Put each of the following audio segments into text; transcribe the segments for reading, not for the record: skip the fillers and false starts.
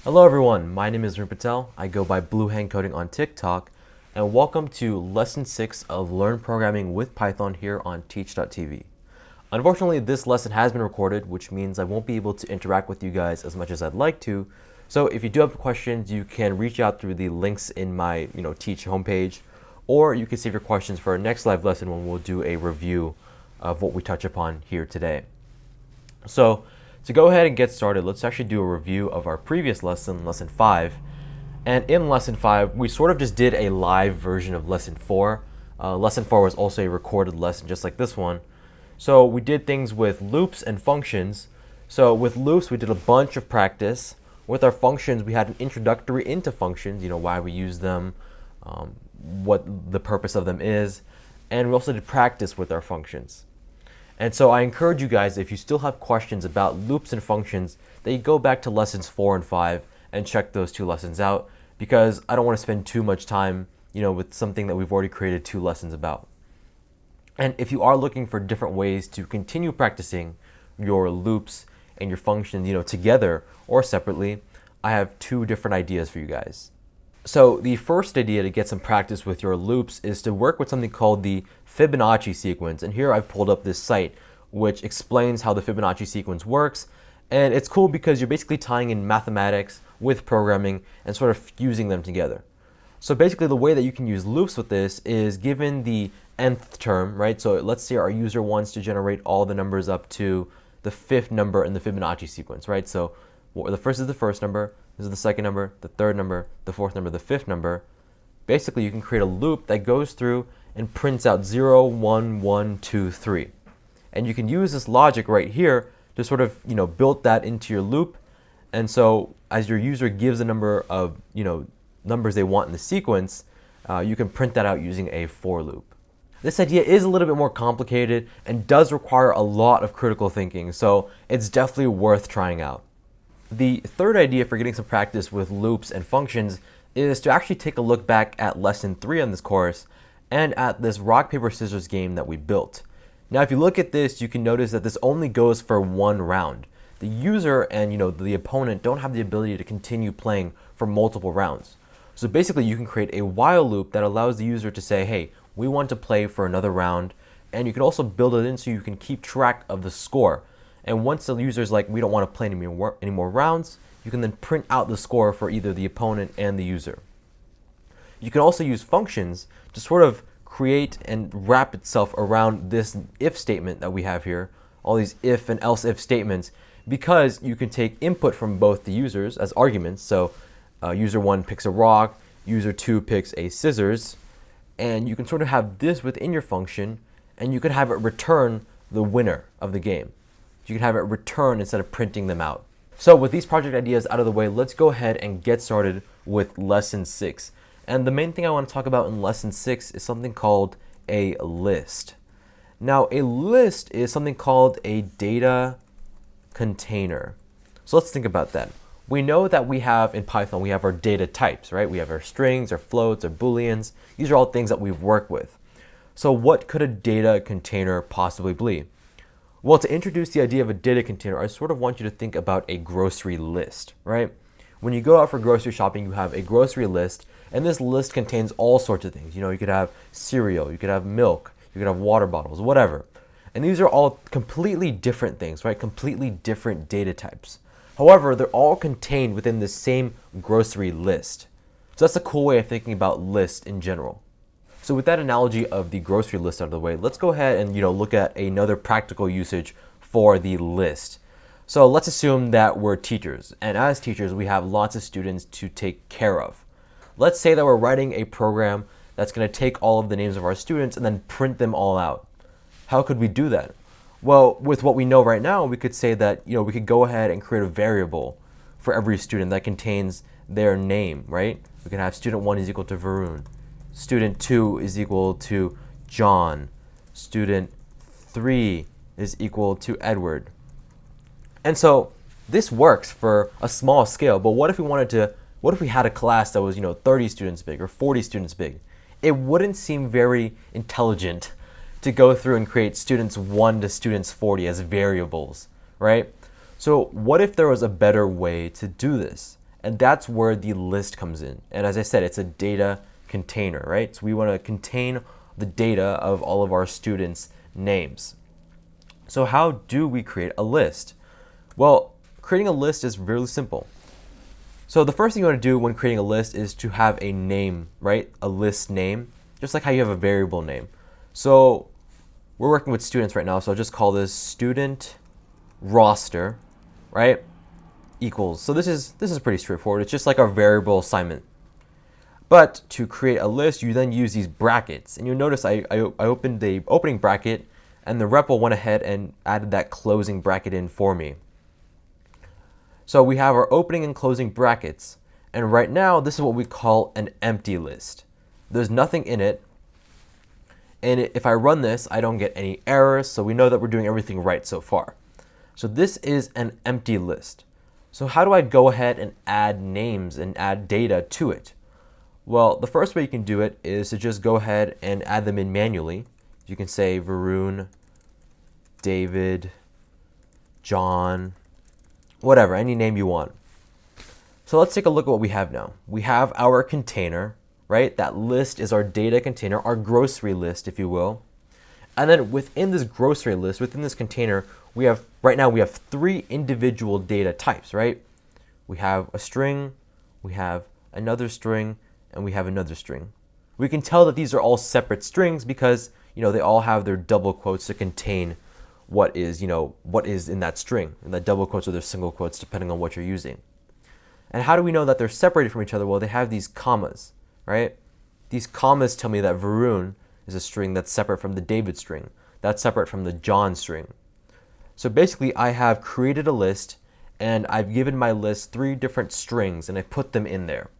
Hello everyone, my name is Rune Patel. I go by Blue Hand Coding on TikTok, and welcome to Lesson 6 of Learn Programming with Python here on Teach.tv. Unfortunately, this lesson has been recorded, which means I won't be able to interact with you guys as much as I'd like to. So if you do have questions, you can reach out through the links in my Teach homepage, or you can save your questions for our next live lesson when we'll do a review of what we touch upon here today. So to go ahead and get started, let's actually do a review of our previous lesson, Lesson 5. And in Lesson 5, we sort of just did a live version of Lesson 4. Lesson 4 was also a recorded lesson just like this one. So we did things with loops and functions. So with loops, we did a bunch of practice. With our functions, we had an introductory into functions, why we use them, what the purpose of them is. And we also did practice with our functions. And so I encourage you guys, if you still have questions about loops and functions, that you go back to lessons 4 and 5 and check those two lessons out, because I don't want to spend too much time, with something that we've already created 2 lessons about. And if you are looking for different ways to continue practicing your loops and your functions, together or separately, I have 2 different ideas for you guys. So the first idea to get some practice with your loops is to work with something called the Fibonacci sequence. And here I've pulled up this site which explains how the Fibonacci sequence works. And it's cool because you're basically tying in mathematics with programming and sort of fusing them together. So basically the way that you can use loops with this is given the nth term, right? So let's say our user wants to generate all the numbers up to the 5th number in the Fibonacci sequence, right? So the first is the first number, this is the second number, the third number, the 4th number, the 5th number. Basically, you can create a loop that goes through and prints out 0, 1, 1, 2, 3. And you can use this logic right here to sort of, build that into your loop. And so as your user gives a number of, numbers they want in the sequence, you can print that out using a for loop. This idea is a little bit more complicated and does require a lot of critical thinking, so it's definitely worth trying out. The third idea for getting some practice with loops and functions is to actually take a look back at lesson 3 on this course and at this rock, paper, scissors game that we built. Now, if you look at this, you can notice that this only goes for 1 round. The user and the opponent don't have the ability to continue playing for multiple rounds. So basically, you can create a while loop that allows the user to say, hey, we want to play for another round. And you can also build it in so you can keep track of the score. And once the user's like, we don't want to play any more rounds, you can then print out the score for either the opponent and the user. You can also use functions to sort of create and wrap itself around this if statement that we have here, all these if and else if statements, because you can take input from both the users as arguments. So user 1 picks a rock, user 2 picks a scissors, and you can sort of have this within your function, and you can have it return the winner of the game. You can have it return instead of printing them out. So with these project ideas out of the way, let's go ahead and get started with lesson 6. And the main thing I want to talk about in lesson 6 is something called a list. Now, a list is something called a data container. So let's think about that. We know that we have in Python, we have our data types, right? We have our strings, our floats, our booleans. These are all things that we've worked with. So what could a data container possibly be? Well, to introduce the idea of a data container, I sort of want you to think about a grocery list, right? When you go out for grocery shopping, you have a grocery list, and this list contains all sorts of things. You could have cereal, you could have milk, you could have water bottles, whatever. And these are all completely different things, right? Completely different data types. However, they're all contained within the same grocery list. So that's a cool way of thinking about lists in general. So with that analogy of the grocery list out of the way, let's go ahead and look at another practical usage for the list. So let's assume that we're teachers, and as teachers we have lots of students to take care of. Let's say that we're writing a program that's going to take all of the names of our students and then print them all out. How could we do that? Well, with what we know right now, we could say that we could go ahead and create a variable for every student that contains their name, right? We can have student 1 is equal to Varun. Student 2 is equal to John. Student 3 is equal to Edward. And so this works for a small scale, but what if we had a class that was 30 students big or 40 students big? It wouldn't seem very intelligent to go through and create students 1 to students 40 as variables, right? So what if there was a better way to do this? And that's where the list comes in. And as I said, it's a data container, right? So we want to contain the data of all of our students' names. So how do we create a list? Well, creating a list is really simple. So the first thing you want to do when creating a list is to have a name, right? A list name, just like how you have a variable name. So we're working with students right now, so I'll just call this student roster, right? Equals. So this is pretty straightforward. It's just like our variable assignment. But to create a list, you then use these brackets. And you'll notice I opened the opening bracket, and the REPL went ahead and added that closing bracket in for me. So we have our opening and closing brackets. And right now, this is what we call an empty list. There's nothing in it. And if I run this, I don't get any errors. So we know that we're doing everything right so far. So this is an empty list. So how do I go ahead and add names and add data to it? Well, the first way you can do it is to just go ahead and add them in manually. You can say Varun, David, John, whatever, any name you want. So let's take a look at what we have now. We have our container, right? That list is our data container, our grocery list, if you will. And then within this grocery list, within this container, right now we have 3 individual data types, right? We have a string, we have another string, and we have another string. We can tell that these are all separate strings because, they all have their double quotes to contain what is in that string. And that double quotes or their single quotes depending on what you're using. And how do we know that they're separated from each other? Well, they have these commas, right? These commas tell me that Varun is a string that's separate from the David string. That's separate from the John string. So basically, I have created a list, and I've given my list 3 different strings, and I put them in there.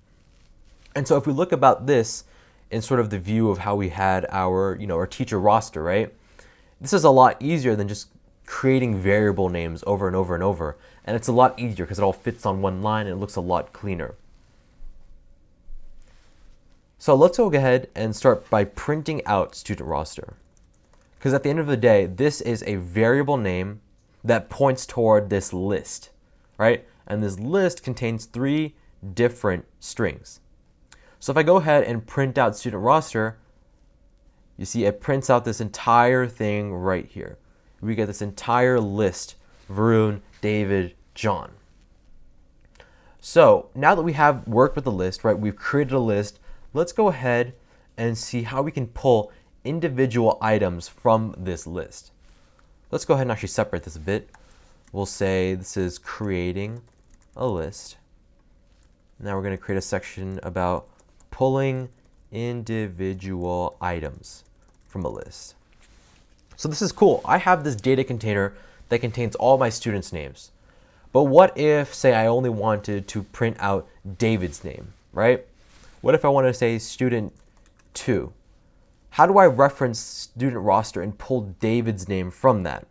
And so if we look about this in sort of the view of how we had our teacher roster, right? This is a lot easier than just creating variable names over and over and over. And it's a lot easier because it all fits on one line and it looks a lot cleaner. So let's go ahead and start by printing out student roster. Because at the end of the day, this is a variable name that points toward this list, right? And this list contains 3 different strings. So if I go ahead and print out student roster, you see it prints out this entire thing right here. We get this entire list, Varun, David, John. So now that we have worked with the list, right, we've created a list, let's go ahead and see how we can pull individual items from this list. Let's go ahead and actually separate this a bit. We'll say this is creating a list. Now we're going to create a section about pulling individual items from a list. So this is cool. I have this data container that contains all my students' names. But what if, say, I only wanted to print out David's name, right? What if I wanted to say student 2? How do I reference student roster and pull David's name from that?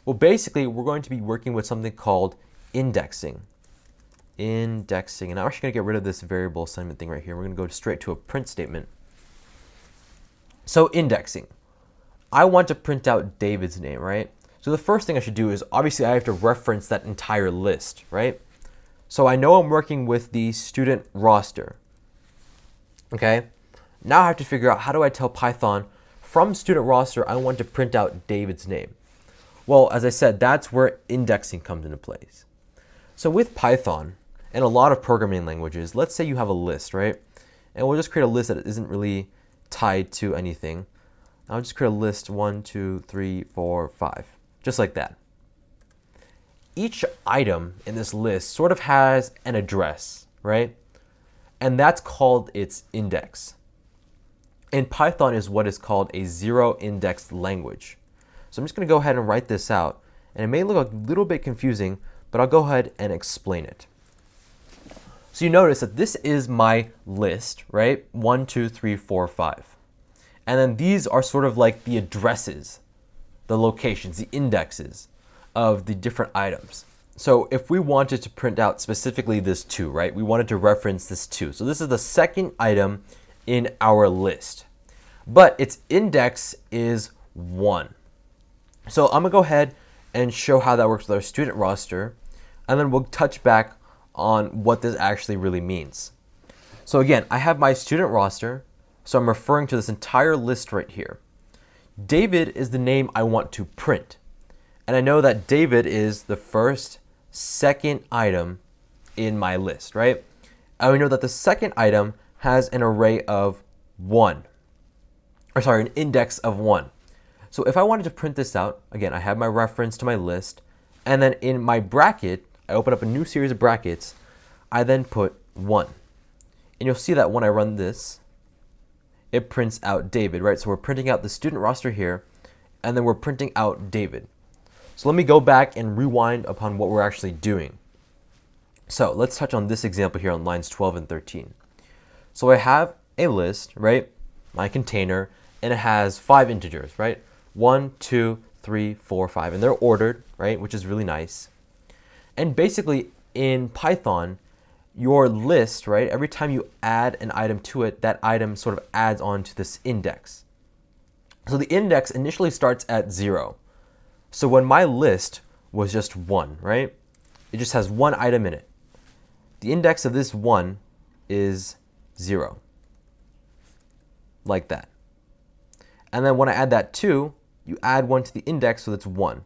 Well, basically, we're going to be working with something called indexing. And I'm actually going to get rid of this variable assignment thing right here. We're going to go straight to a print statement. So indexing. I want to print out David's name, right? So the first thing I should do is obviously I have to reference that entire list, right? So I know I'm working with the student roster. Okay? Now I have to figure out how do I tell Python from student roster I want to print out David's name. Well, as I said, that's where indexing comes into place. So with Python and a lot of programming languages, let's say you have a list, right? And we'll just create a list that isn't really tied to anything. I'll just create a list 1, 2, 3, 4, 5, just like that. Each item in this list sort of has an address, right? And that's called its index. And Python is what is called a zero-indexed language. So I'm just going to go ahead and write this out. And it may look a little bit confusing, but I'll go ahead and explain it. So you notice that this is my list, right? 1, 2, 3, 4, 5. And then these are sort of like the addresses, the locations, the indexes of the different items. So if we wanted to print out specifically this 2, right? We wanted to reference this 2. So this is the second item in our list. But its index is 1. So I'm going to go ahead and show how that works with our student roster. And then we'll touch back on what this actually really means. So again, I have my student roster, so I'm referring to this entire list right here. David is the name I want to print. And I know that David is the first, second item in my list, right? I know that the second item has an array of 1. An index of 1. So if I wanted to print this out, again, I have my reference to my list, and then in my bracket, I open up a new series of brackets, I then put 1. And you'll see that when I run this, it prints out David, right? So we're printing out the student roster here, and then we're printing out David. So let me go back and rewind upon what we're actually doing. So let's touch on this example here on lines 12 and 13. So I have a list, right? My container, and it has 5 integers, right? 1, 2, 3, 4, 5, and they're ordered, right? Which is really nice. And basically in Python, your list, right? Every time you add an item to it, that item sort of adds on to this index. So the index initially starts at 0. So when my list was just 1, right? It just has 1 item in it. The index of this 1 is 0. Like that. And then when I add that 2, you add 1 to the index, so that's 1.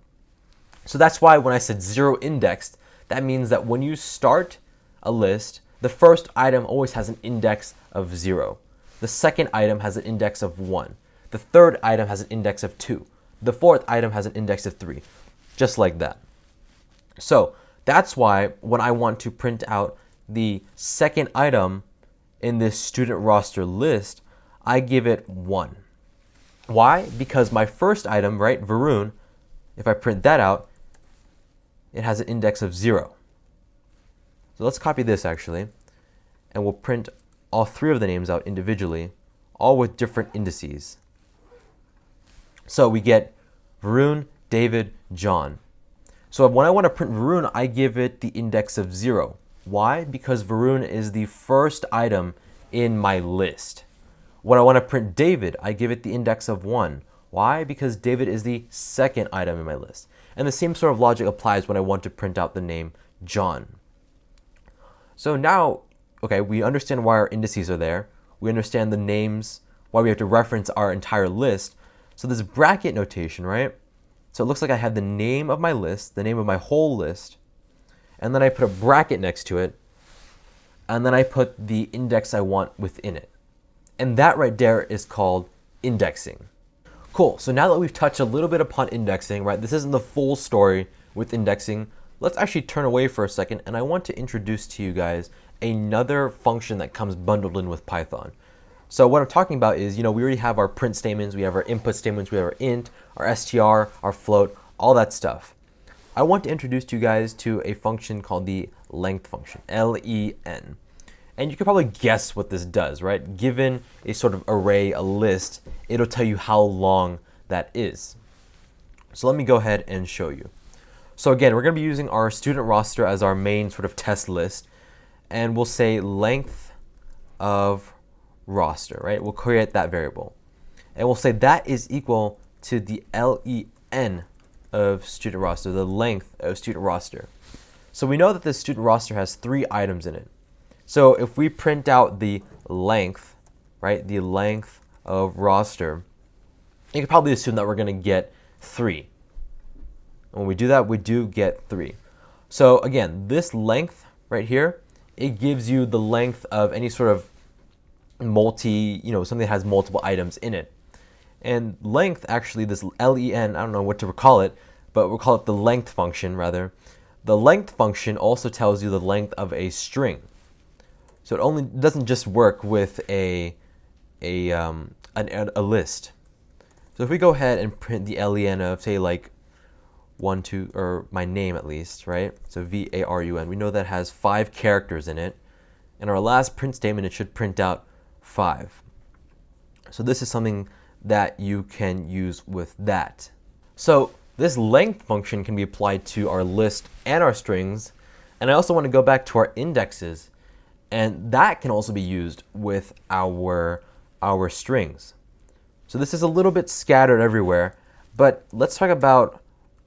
So that's why when I said 0 indexed, that means that when you start a list, the first item always has an index of 0. The second item has an index of 1. The third item has an index of 2. The fourth item has an index of 3. Just like that. So that's why when I want to print out the second item in this student roster list, I give it 1. Why? Because my first item, right, Varun, if I print that out, it has an index of 0. So let's copy this actually, and we'll print all 3 of the names out individually, all with different indices. So we get Varun, David, John. So when I want to print Varun, I give it the index of 0. Why? Because Varun is the first item in my list. When I want to print David, I give it the index of 1. Why? Because David is the second item in my list. And the same sort of logic applies when I want to print out the name John. So now, okay, we understand why our indices are there. We understand the names, why we have to reference our entire list. So this bracket notation, right? So it looks like I have the name of my list, the name of my whole list, and then I put a bracket next to it, and then I put the index I want within it. And that right there is called indexing. Cool, so now that we've touched a little bit upon indexing, right? This isn't the full story with indexing. Let's actually turn away for a second, and I want to introduce to you guys another function that comes bundled in with Python. So what I'm talking about is, we already have our print statements, we have our input statements, we have our int, our str, our float, all that stuff. I want to introduce you guys to a function called the length function, L-E-N. And you can probably guess what this does, right? Given a sort of array, a list, it'll tell you how long that is. So let me go ahead and show you. So again, we're going to be using our student roster as our main sort of test list. And we'll say length of roster, right? We'll create that variable. And we'll say that is equal to the len of student roster, the length of student roster. So we know that this student roster has 3 items in it. So if we print out the length, right, the length of roster, you can probably assume that we're going to get 3. When we do that, we do get 3. So again, this length right here, it gives you the length of any sort of something that has multiple items in it. And length, actually, this len, I don't know what to call it, but we'll call it the length function rather. The length function also tells you the length of a string. So it doesn't just work with a list. So if we go ahead and print the len of, say, like 1, 2, or my name at least, right? So varun, we know that has 5 characters in it. And our last print statement, it should print out 5. So this is something that you can use with that. So this length function can be applied to our list and our strings. And I also want to go back to our indexes. And that can also be used with our strings. So this is a little bit scattered everywhere, but let's talk about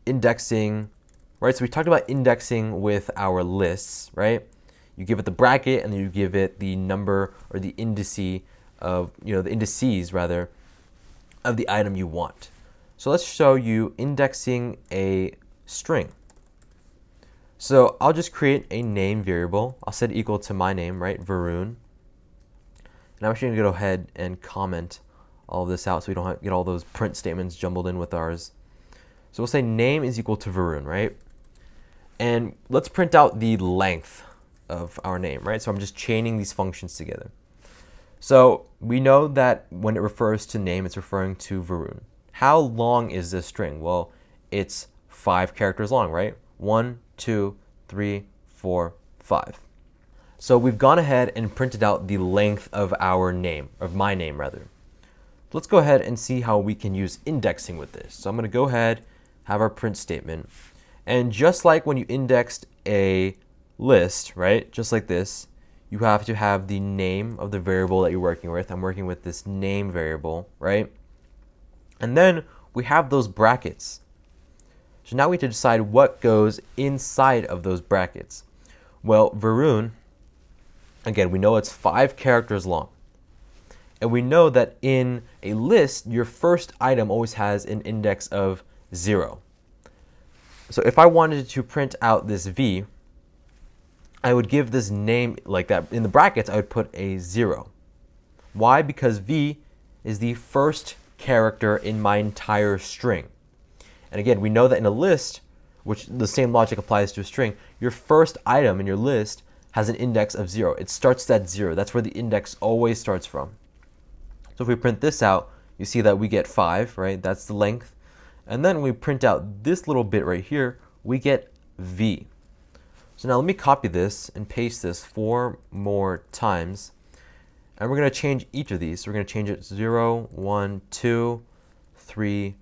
indexing, right? So we talked about indexing with our lists, right? You give it the bracket, and then you give it the number or the indice of, the indices rather, of the item you want. So let's show you indexing a string. So I'll just create a name variable. I'll set it equal to my name, right, Varun. And I'm actually going to go ahead and comment all of this out so we don't get all those print statements jumbled in with ours. So we'll say name is equal to Varun, right? And let's print out the length of our name, right? So I'm just chaining these functions together. So we know that when it refers to name, it's referring to Varun. How long is this string? Well, it's 5 characters long, right? 1, 2, 3, 4, 5. So we've gone ahead and printed out the length of our name, of my name rather. Let's go ahead and see how we can use indexing with this. So I'm going to go ahead, have our print statement, and just like when you indexed a list, right, just like this, you have to have the name of the variable that you're working with. I'm working with this name variable, right? And then we have those brackets. So now we have to decide what goes inside of those brackets. Well, Varun, again, we know it's 5 characters long. And we know that in a list, your first item always has an index of 0. So if I wanted to print out this V, I would give this name like that. In the brackets, I would put a 0. Why? Because V is the first character in my entire string. And again, we know that in a list, which the same logic applies to a string, your first item in your list has an index of 0. It starts at 0. That's where the index always starts from. So if we print this out, you see that we get 5, right? That's the length. And then we print out this little bit right here, we get V. So now let me copy this and paste this 4 more times. And we're going to change each of these. So we're going to change it 0, 1, 2, 3,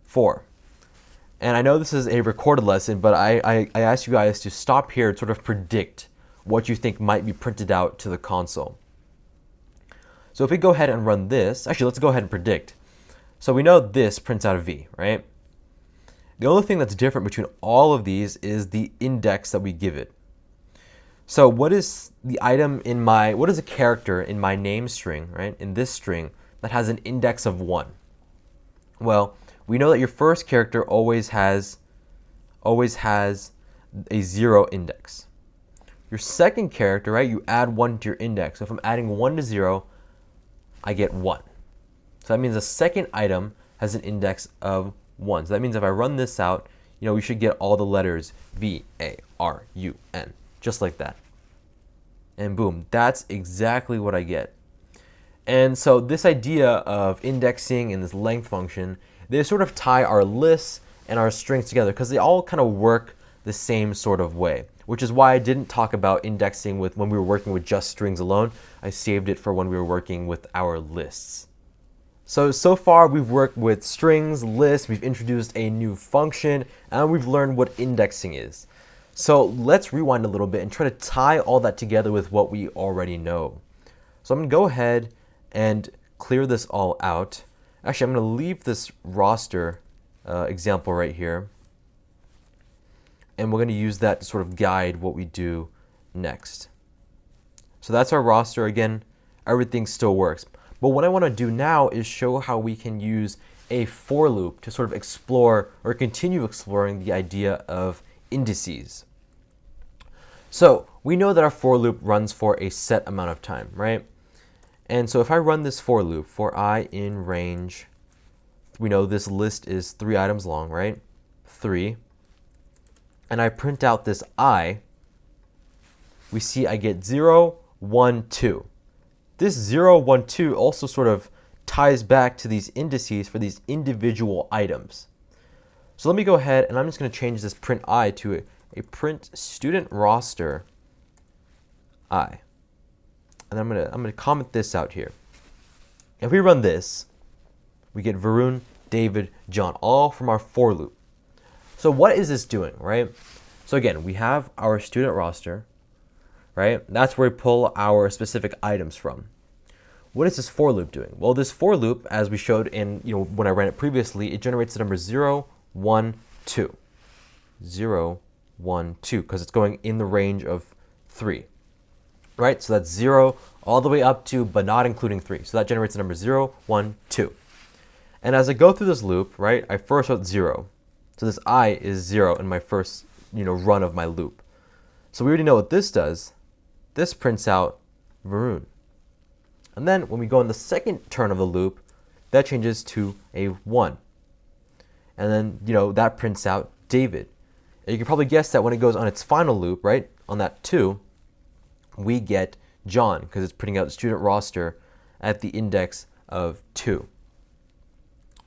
4. And I know this is a recorded lesson, but I asked you guys to stop here and sort of predict what you think might be printed out to the console. So if we go ahead and run this, actually let's go ahead and predict. So we know this prints out a V, right? The only thing that's different between all of these is the index that we give it. So what is the item in what is a character in my name string, right? In this string that has an index of 1? Well, we know that your first character always has a 0 index. Your second character, right, you add 1 to your index. So if I'm adding 1 to 0, I get 1. So that means the second item has an index of 1. So that means if I run this out, we should get all the letters V-A-R-U-N, just like that. And boom, that's exactly what I get. And so this idea of indexing and this length function, they sort of tie our lists and our strings together because they all kind of work the same sort of way, which is why I didn't talk about indexing when we were working with just strings alone. I saved it for when we were working with our lists. So far we've worked with strings, lists, we've introduced a new function, and we've learned what indexing is. So let's rewind a little bit and try to tie all that together with what we already know. So I'm going to go ahead and clear this all out. Actually, I'm going to leave this roster example right here. And we're going to use that to sort of guide what we do next. So that's our roster. Again, everything still works. But what I want to do now is show how we can use a for loop to sort of explore or continue exploring the idea of indices. So we know that our for loop runs for a set amount of time, right? And so if I run this for loop for I in range, we know this list is 3 items long, right? 3. And I print out this I, we see I get 0, 1, 2. This 0, 1, 2 also sort of ties back to these indices for these individual items. So let me go ahead and I'm just going to change this print I to a print student roster I. And I'm going to comment this out here. If we run this, we get Varun, David, John, all from our for loop. So what is this doing, right? So again, we have our student roster, right? That's where we pull our specific items from. What is this for loop doing? Well, this for loop, as we showed in, when I ran it previously, it generates the number 0, 1, 2. 0, 1, 2, because it's going in the range of 3. right? So that's 0 all the way up to, but not including 3. So that generates the number 0, 1, 2. And as I go through this loop, right, I first wrote 0. So this I is 0 in my first, run of my loop. So we already know what this does. This prints out Varun. And then when we go in the second turn of the loop, that changes to a 1. And then, that prints out David. And you can probably guess that when it goes on its final loop, right, on that 2, we get John, because it's printing out the student roster at the index of 2.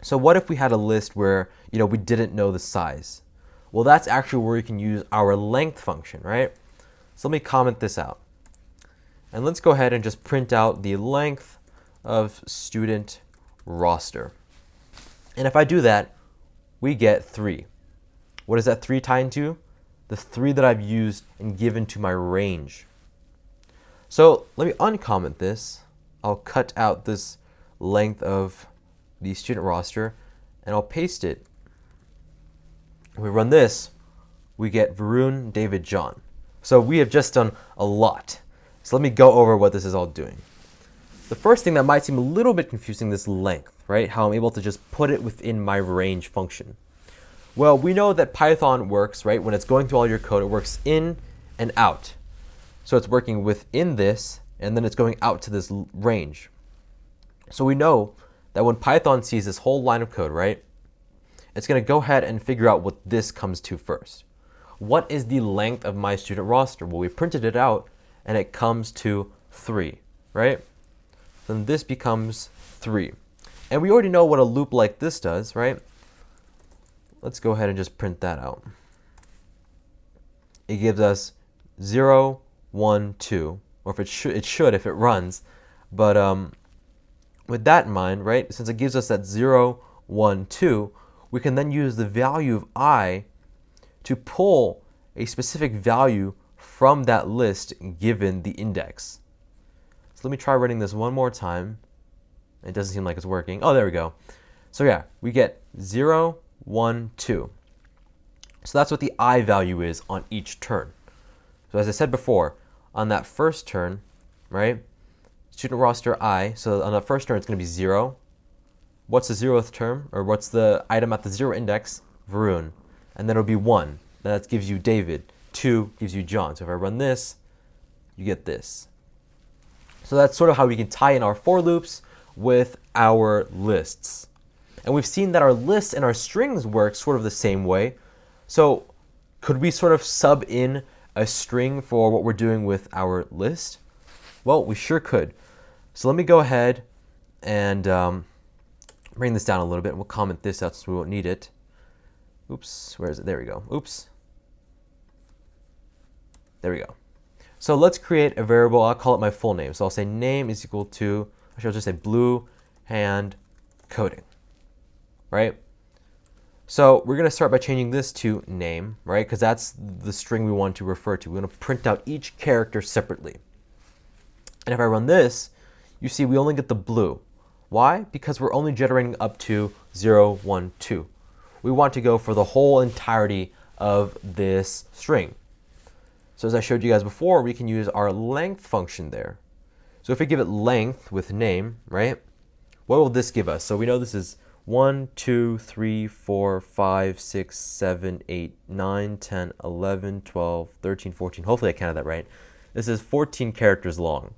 So what if we had a list where, we didn't know the size? Well, that's actually where we can use our length function, right? So let me comment this out. And let's go ahead and just print out the length of student roster. And if I do that, we get 3. What does that 3 tie into? The 3 that I've used and given to my range. So let me uncomment this. I'll cut out this length of the student roster and I'll paste it. When we run this, we get Varun, David, John. So we have just done a lot. So let me go over what this is all doing. The first thing that might seem a little bit confusing, this length, right? How I'm able to just put it within my range function. Well, we know that Python works, right? When it's going through all your code, it works in and out. So it's working within this, and then it's going out to this range. So we know that when Python sees this whole line of code, right? It's going to go ahead and figure out what this comes to first. What is the length of my student roster? Well, we printed it out, and it comes to 3, right? Then this becomes 3. And we already know what a loop like this does, right? Let's go ahead and just print that out. It gives us 0, 1, 2, or if it should if it runs. But with that in mind, right, since it gives us that 0, 1, 2, we can then use the value of I to pull a specific value from that list given the index. So let me try running this one more time. It doesn't seem like it's working. Oh, there we go. So yeah, we get 0, 1, 2. So that's what the I value is on each turn. So as I said before, on that first turn, right, student roster I, so on the first turn it's going to be 0. What's the 0th term, or what's the item at the 0 index? Varun. And then it'll be 1. That gives you David. 2 gives you John. So if I run this, you get this. So that's sort of how we can tie in our for loops with our lists. And we've seen that our lists and our strings work sort of the same way. So could we sort of sub in a string for what we're doing with our list? Well, we sure could. So let me go ahead and bring this down a little bit. We'll comment this out so we won't need it. Oops, where is it? There we go. Oops. There we go. So let's create a variable. I'll call it my full name. So I'll say name is equal to, actually I'll just say blue hand coding, right? So we're going to start by changing this to name, right? Because that's the string we want to refer to. We're going to print out each character separately. And if I run this, you see we only get the blue. Why? Because we're only generating up to 0, 1, 2. We want to go for the whole entirety of this string. So as I showed you guys before, we can use our length function there. So if we give it length with name, right, what will this give us? So we know this is 1, 2, 3, 4, 5, 6, 7, 8, 9, 10, 11, 12, 13, 14. Hopefully I counted that right. This is 14 characters long.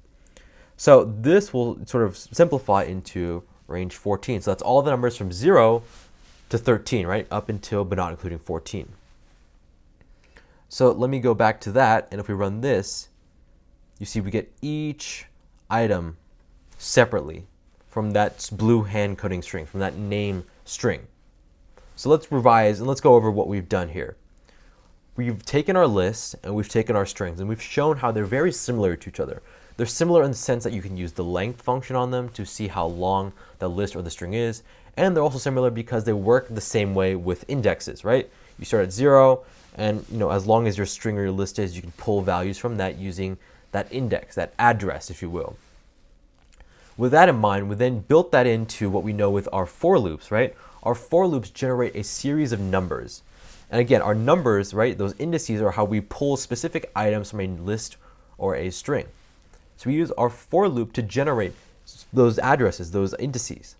So this will sort of simplify into range 14. So that's all the numbers from 0 to 13, right? Up until, but not including 14. So let me go back to that. And if we run this, you see we get each item separately from that blue hand coding string, from that name string. So let's revise and let's go over what we've done here. We've taken our list and we've taken our strings and we've shown how they're very similar to each other. They're similar in the sense that you can use the length function on them to see how long the list or the string is. And they're also similar because they work the same way with indexes, right? You start at 0 and as long as your string or your list is, you can pull values from that using that index, that address, if you will. With that in mind, we then built that into what we know with our for loops, right? Our for loops generate a series of numbers. And again, our numbers, right, those indices are how we pull specific items from a list or a string. So we use our for loop to generate those addresses, those indices.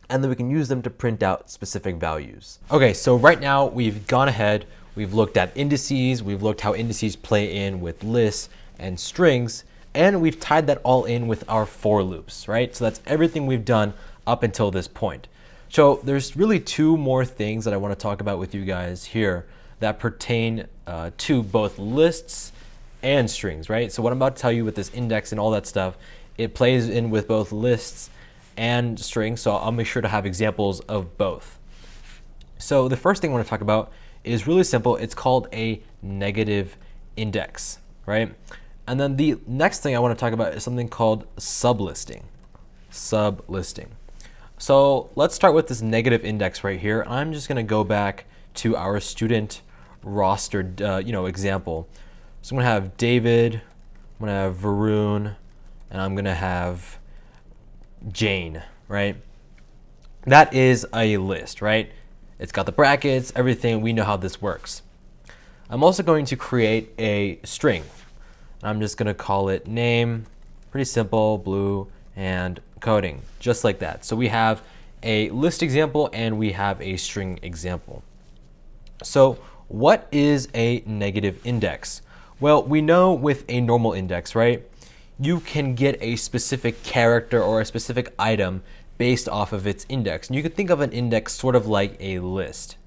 And then we can use them to print out specific values. Okay, so right now we've gone ahead, we've looked at indices, we've looked how indices play in with lists and strings, and we've tied that all in with our for loops, right? So that's everything we've done up until this point. So there's really two more things that I want to talk about with you guys here that pertain to both lists and strings, right? So what I'm about to tell you with this index and all that stuff, it plays in with both lists and strings, so I'll make sure to have examples of both. So the first thing I want to talk about is really simple. It's called a negative index, right? And then the next thing I want to talk about is something called sublisting. Sublisting. So let's start with this negative index right here. I'm just going to go back to our student roster, example. So I'm going to have David, I'm going to have Varun, and I'm going to have Jane, right? That is a list, right? It's got the brackets, everything. We know how this works. I'm also going to create a string. I'm just going to call it name, pretty simple, blue, and coding, just like that. So we have a list example and we have a string example. So what is a negative index? Well, we know with a normal index, right? You can get a specific character or a specific item based off of its index. And you can think of an index sort of like a list.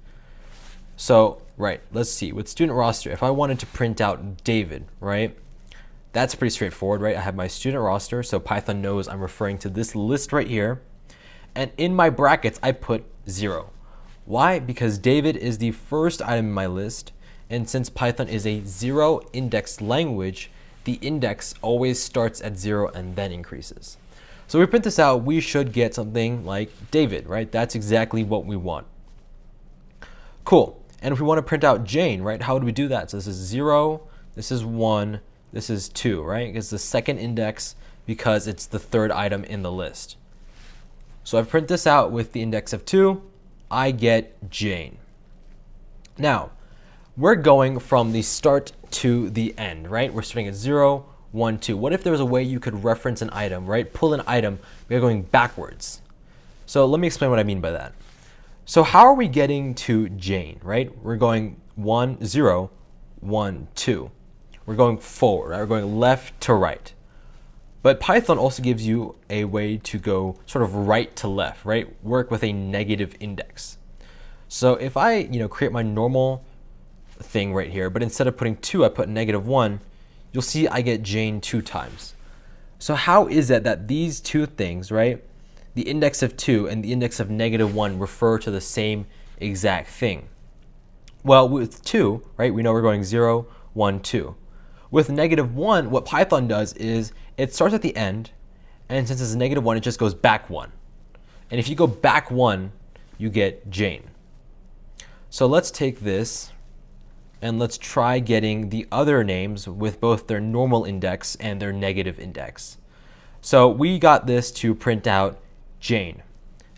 So, right, let's see. With student roster, if I wanted to print out David, right? That's pretty straightforward, right? I have my student roster, so Python knows I'm referring to this list right here. And in my brackets, I put 0. Why? Because David is the first item in my list. And since Python is a 0 index language, the index always starts at 0 and then increases. So we print this out, we should get something like David, right? That's exactly what we want. Cool. And if we want to print out Jane, right, how would we do that? So this is 0, this is 1, this is 2, right? It's the second index because it's the third item in the list. So I print this out with the index of 2, I get Jane. Now, we're going from the start to the end, right? We're starting at 0, 1, 2. What if there was a way you could reference an item, right? Pull an item, we're going backwards. So let me explain what I mean by that. So how are we getting to Jane, right? We're going 1, 0, 1, 2. We're going forward, right? We're going left to right. But Python also gives you a way to go sort of right to left, right? Work with a negative index. So if I, create my normal thing right here, but instead of putting 2, I put -1, you'll see I get Jane 2 times. So how is it that these two things, right? The index of 2 and the index of -1 refer to the same exact thing? Well, with 2, right, we know we're going 0, 1, 2. With -1, what Python does is it starts at the end, and since it's -1, it just goes back 1. And if you go back 1, you get Jane. So let's take this and let's try getting the other names with both their normal index and their negative index. So we got this to print out Jane.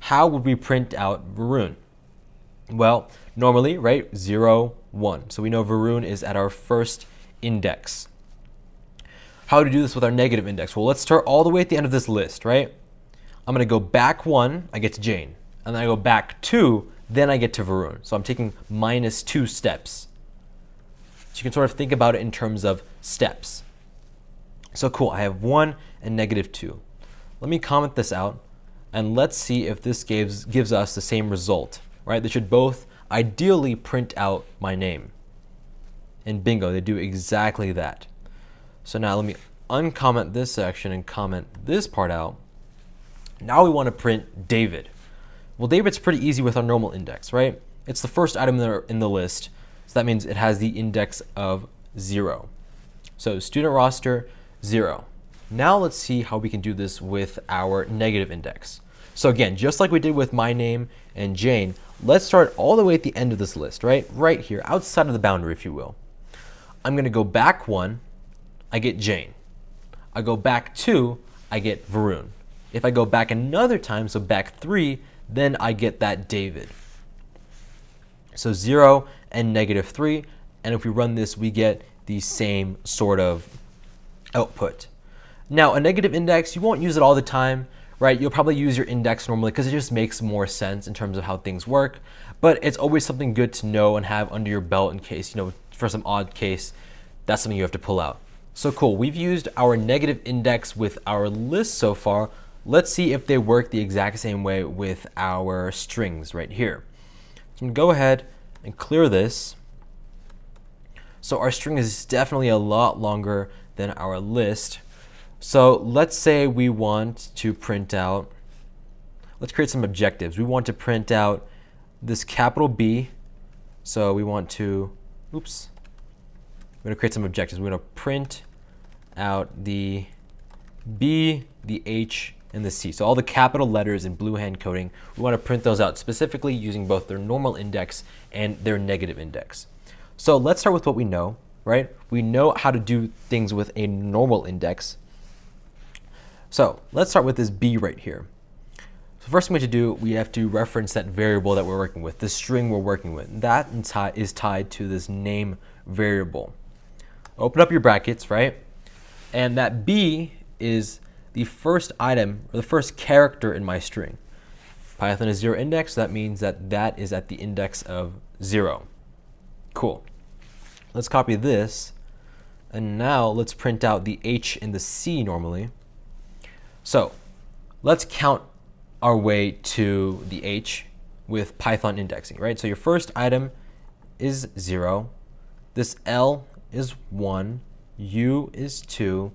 How would we print out Varun? Well, normally, right, 0, 1. So we know Varun is at our first index. How to do this with our negative index? Well, let's start all the way at the end of this list, right? I'm going to go back 1, I get to Jane. And then I go back 2, then I get to Varun. So I'm taking -2 steps. So you can sort of think about it in terms of steps. So cool, I have 1 and -2. Let me comment this out, and let's see if this gives us the same result, right? They should both ideally print out my name. And bingo, they do exactly that. So now let me uncomment this section and comment this part out. Now we want to print David. Well, David's pretty easy with our normal index, right? It's the first item in the list. So that means it has the index of 0. So student roster, 0. Now let's see how we can do this with our negative index. So again, just like we did with my name and Jane, let's start all the way at the end of this list, right? Right here, outside of the boundary, if you will. I'm going to go back 1, I get Jane. I go back 2, I get Varun. If I go back another time, so back 3, then I get that David. So 0 and -3, and if we run this, we get the same sort of output. Now, a negative index, you won't use it all the time, right? You'll probably use your index normally because it just makes more sense in terms of how things work. But it's always something good to know and have under your belt in case, for some odd case, that's something you have to pull out. So cool, we've used our negative index with our list so far. Let's see if they work the exact same way with our strings right here. So I'm gonna go ahead and clear this. So our string is definitely a lot longer than our list. So let's say we want to print out, let's create some objectives. We want to print out this capital B. So we want to, we're gonna create some objectives. We're gonna print out the B, the H, and the C. So all the capital letters in blue hand coding, we want to print those out specifically using both their normal index and their negative index. So let's start with what we know, right? We know how to do things with a normal index. So let's start with this B right here. So first thing we have to do, we have to reference that variable that we're working with, the string we're working with. That is tied to this name variable. Open up your brackets, right? And that B is the first item, or the first character in my string. Python is 0 index, so that means that that is at the index of 0. Cool. Let's copy this, and now let's print out the H and the C normally. So let's count our way to the H with Python indexing, right? So your first item is 0, this L is 1, U is 2,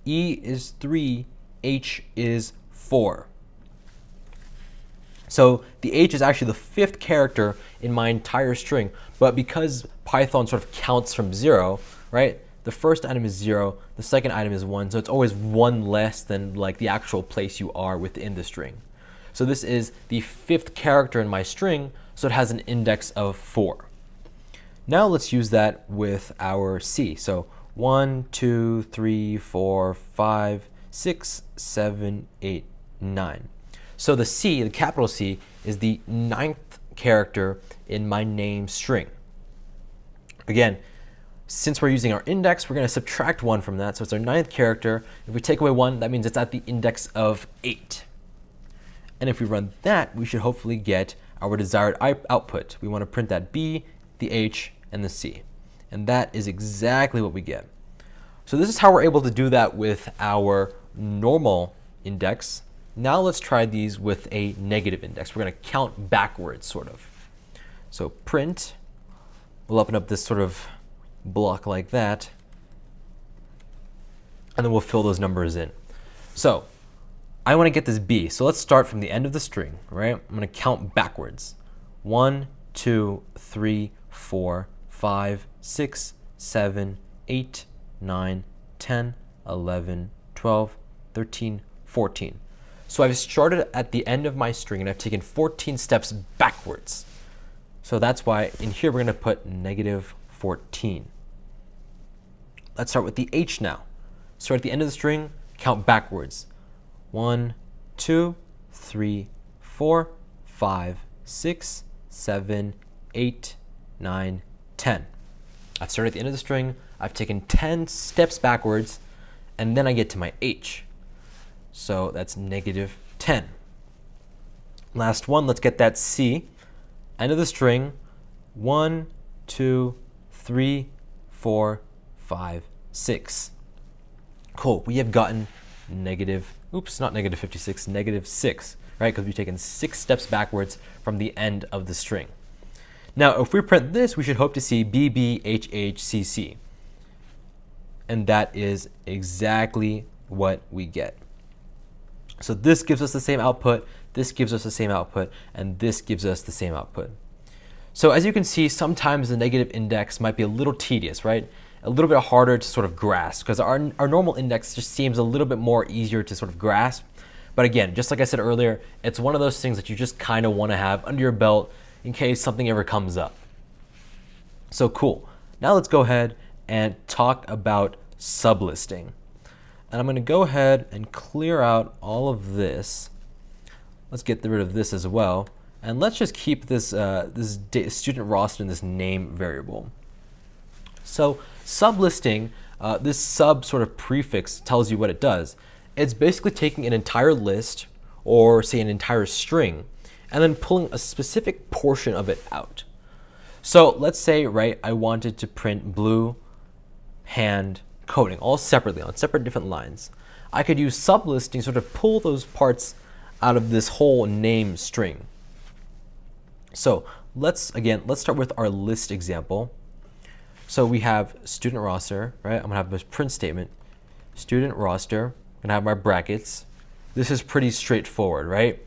E is 3, H is 4. So the H is actually the 5th character in my entire string, but because Python sort of counts from 0, right? The first item is 0, the second item is 1, so it's always 1 less than like the actual place you are within the string. So this is the 5th character in my string, so it has an index of 4. Now let's use that with our C. So 1, 2, 3, 4, 5, 6, 7, 8, 9. So the C, the capital C, is the 9th character in my name string. Again, since we're using our index, we're going to subtract 1 from that. So it's our 9th character. If we take away 1, that means it's at the index of 8. And if we run that, we should hopefully get our desired output. We want to print that B, the H, and the C. And that is exactly what we get. So this is how we're able to do that with our normal index. Now let's try these with a negative index. We're going to count backwards, sort of. So print, we'll open up this sort of block like that, and then we'll fill those numbers in. So I want to get this B. So let's start from the end of the string, right? I'm going to count backwards. 1, 2, 3, 4, 5, 6, 7, 8, 9, 10, 11, 12, 13, 14. So I've started at the end of my string and I've taken 14 steps backwards. So that's why in here we're going to put negative 14. Let's start with the H now. Start at the end of the string, count backwards. 1, 2, 3, 4, 5, 6, 7, 8, 9, 10. I've started at the end of the string, I've taken 10 steps backwards, and then I get to my H. So that's negative 10. Last one, let's get that C. End of the string, 1, 2, 3, 4, 5, 6. Cool, we have gotten negative, not negative 56, negative 6, right? Because we've taken 6 steps backwards from the end of the string. Now, if we print this, we should hope to see B, B, H, H, C, C. And that is exactly what we get. So this gives us the same output, this gives us the same output, and this gives us the same output. So as you can see, sometimes the negative index might be a little tedious, right? A little bit harder to sort of grasp because our normal index just seems a little bit more easier to sort of grasp. But again, just like I said earlier, it's one of those things that you just kind of want to have under your belt in case something ever comes up. So cool. Now let's go ahead and talk about sublisting. And I'm going to go ahead and clear out all of this. Let's get rid of this as well. And let's just keep this, student roster in this name variable. So sublisting, This sub sort of prefix tells you what it does. It's basically taking an entire list, or say an entire string, and then pulling a specific portion of it out. So let's say, right, I wanted to print blue hand coding all separately on separate different lines. I could use sublisting, sort of pull those parts out of this whole name string. So let's start with our list example. So we have student roster, right? I'm gonna have this print statement, student roster, I'm gonna have my brackets. This is pretty straightforward, right?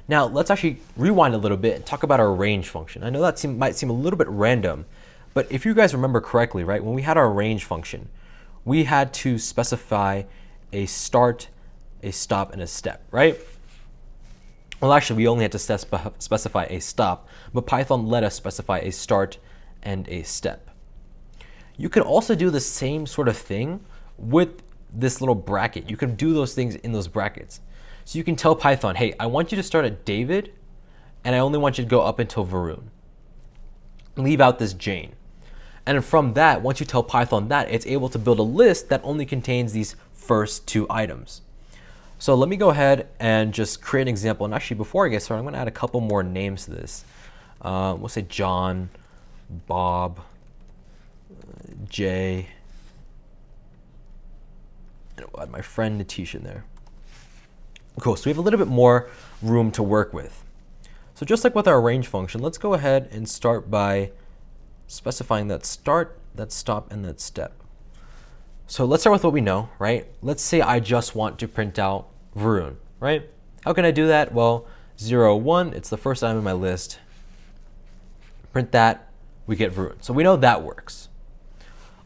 Now let's actually rewind a little bit and talk about our range function. I know that might seem a little bit random, but if you guys remember correctly, right, when we had our range function, we had to specify a start, a stop, and a step, right? Well, actually, we only had to specify a stop, but Python let us specify a start and a step. You can also do the same sort of thing with this little bracket. You can do those things in those brackets. So you can tell Python, hey, I want you to start at David, and I only want you to go up until Varun. Leave out this Jane. And from that, once you tell Python that, it's able to build a list that only contains these first two items. So let me go ahead and just create an example. And actually, before I get started, I'm going to add a couple more names to this. We'll say John, Bob, Jay, and we'll add my friend Natish in there. Cool, so we have a little bit more room to work with. So just like with our range function, let's go ahead and start by specifying that start, that stop, and that step. So let's start with what we know, right? Let's say I just want to print out Varun, right? How can I do that? Well, 0, 1, it's the first item in my list. Print that, we get Varun. So we know that works.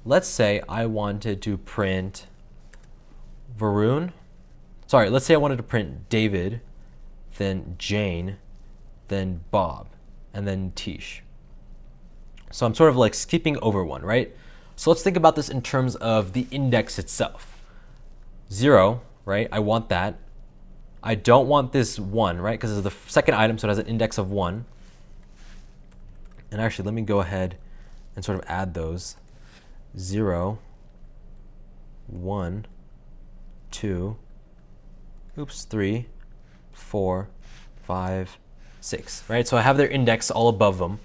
Let's say I wanted to print Varun. Sorry, let's say I wanted to print David, then Jane, then Bob, and then Tish. So I'm sort of like skipping over one, right? So let's think about this in terms of the index itself. 0, right? I want that. I don't want this 1, right? Because it's the second item, so it has an index of 1. And actually, let me go ahead and sort of add those. 0, 1, 2, 3, 4, 5, 6, right? So I have their index all above them.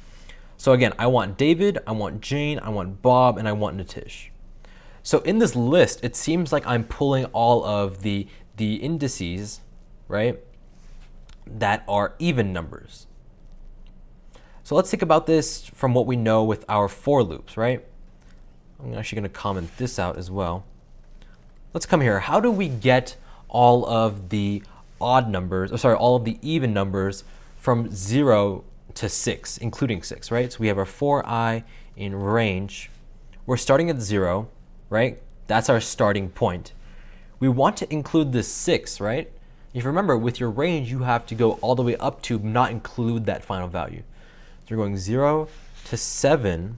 So again, I want David, I want Jane, I want Bob, and I want Natish. So in this list, it seems like I'm pulling all of the indices, right, that are even numbers. So let's think about this from what we know with our for loops, right? I'm actually going to comment this out as well. Let's come here. How do we get all of the odd numbers, all of the even numbers from 0 to 6, including 6, right? So we have our for I in range. We're starting at 0, right? That's our starting point. We want to include this 6, right? If you remember, with your range, you have to go all the way up to not include that final value. So we're going 0 to 7,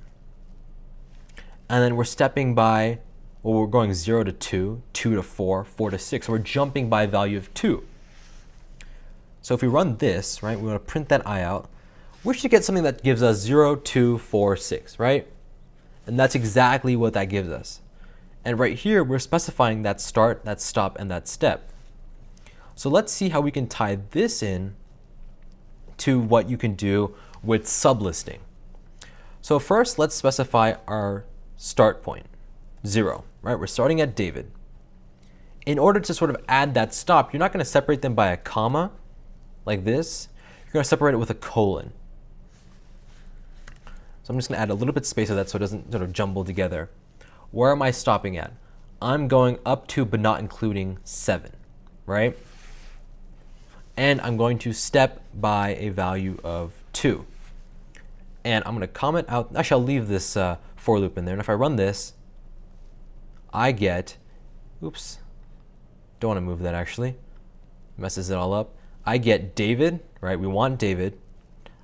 and then we're stepping by, well, we're going 0 to 2, 2 to 4, 4 to 6. So we're jumping by a value of 2. So if we run this, right, we want to print that I out. We should get something that gives us 0, 2, 4, 6, right? And that's exactly what that gives us. And right here, we're specifying that start, that stop, and that step. So let's see how we can tie this in to what you can do with sublisting. So first, let's specify our start point, 0, right? We're starting at David. In order to sort of add that stop, you're not going to separate them by a comma like this. You're going to separate it with a colon. So I'm just going to add a little bit of space of that so it doesn't sort of jumble together. Where am I stopping at? I'm going up to but not including 7, right? And I'm going to step by a value of 2. And I'm going to comment out, actually I'll leave this for loop in there. And if I run this, I get, oops, don't want to move that actually. Messes it all up. I get David, right? We want David.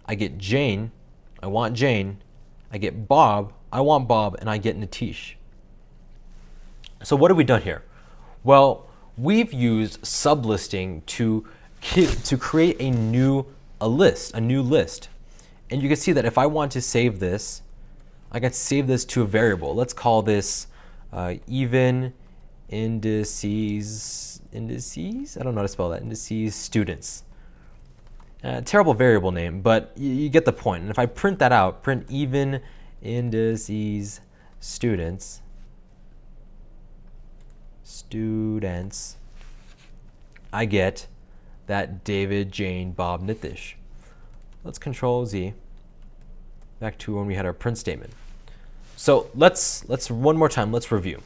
I get Jane, I want Jane. I get Bob, I want Bob, and I get Natish. So what have we done here? Well, we've used sublisting to create a new list. And you can see that if I want to save this, I can save this to a variable. Let's call this even indices, I don't know how to spell that, indices students. Terrible variable name, but you get the point. And if I print that out, print even indices students, I get that David, Jane, Bob, Nitish. Let's Control Z. Back to when we had our print statement. So let's one more time, let's review.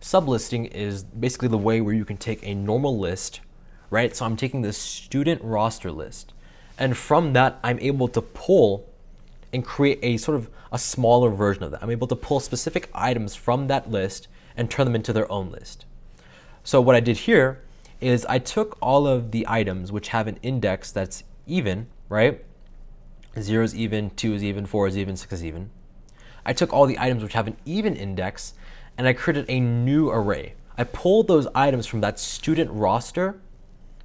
Sublisting is basically the way where you can take a normal list, right? So I'm taking the student roster list, and from that I'm able to pull and create a sort of a smaller version of that. I'm able to pull specific items from that list and turn them into their own list. So what I did here is I took all of the items which have an index that's even, right? 0 is even, 2 is even, 4 is even, 6 is even. I took all the items which have an even index and I created a new array. I pulled those items from that student roster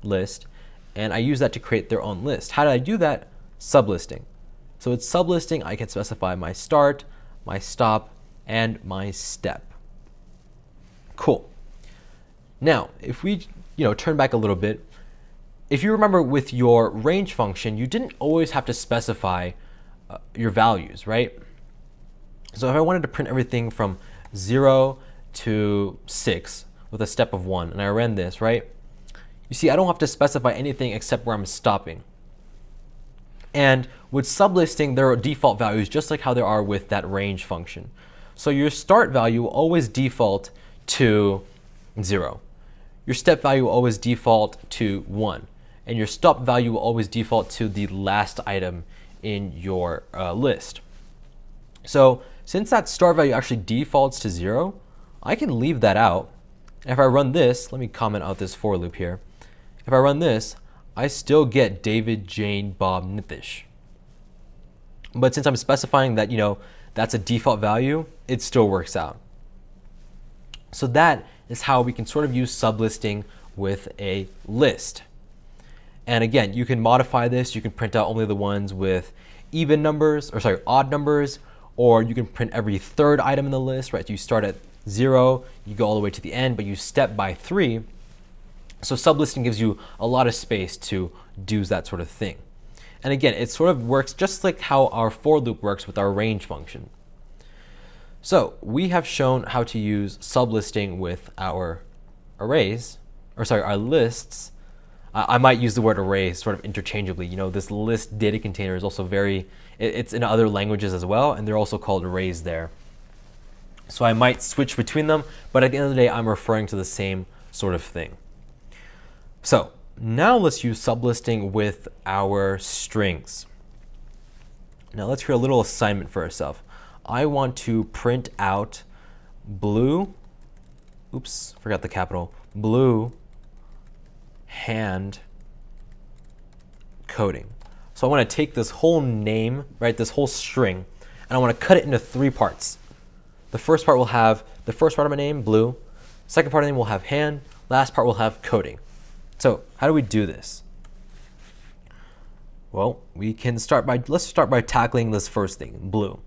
list and I used that to create their own list. How did I do that? Sublisting. So with sublisting, I can specify my start, my stop, and my step. Cool. Now, if we turn back a little bit, if you remember with your range function, you didn't always have to specify your values, right? So if I wanted to print everything from 0 to 6 with a step of 1, and I ran this, right? You see, I don't have to specify anything except where I'm stopping. And with sublisting, there are default values just like how there are with that range function. So your start value will always default to 0. Your step value will always default to 1. And your stop value will always default to the last item in your list. So since that start value actually defaults to 0, I can leave that out. And if I run this, let me comment out this for loop here. If I run this, I still get David, Jane, Bob, Nitish. But since I'm specifying that, that's a default value, it still works out. So that is how we can sort of use sublisting with a list. And again, you can modify this. You can print out only the ones with odd numbers, or you can print every third item in the list, right? You start at 0, you go all the way to the end, but you step by 3. So sublisting gives you a lot of space to do that sort of thing. And again, it sort of works just like how our for loop works with our range function. So we have shown how to use sublisting with our our lists. I might use the word arrays sort of interchangeably. This list data container is also it's in other languages as well, and they're also called arrays there. So I might switch between them, but at the end of the day, I'm referring to the same sort of thing. So now let's use sublisting with our strings. Now let's create a little assignment for ourselves. I want to print out blue, oops, forgot the capital, blue hand coding. So I want to take this whole name, right, this whole string, and I want to cut it into 3 parts. The first part will have the first part of my name, blue. Second part of the name will have hand. Last part will have coding. So how do we do this? Well, let's start by tackling this first thing, blue.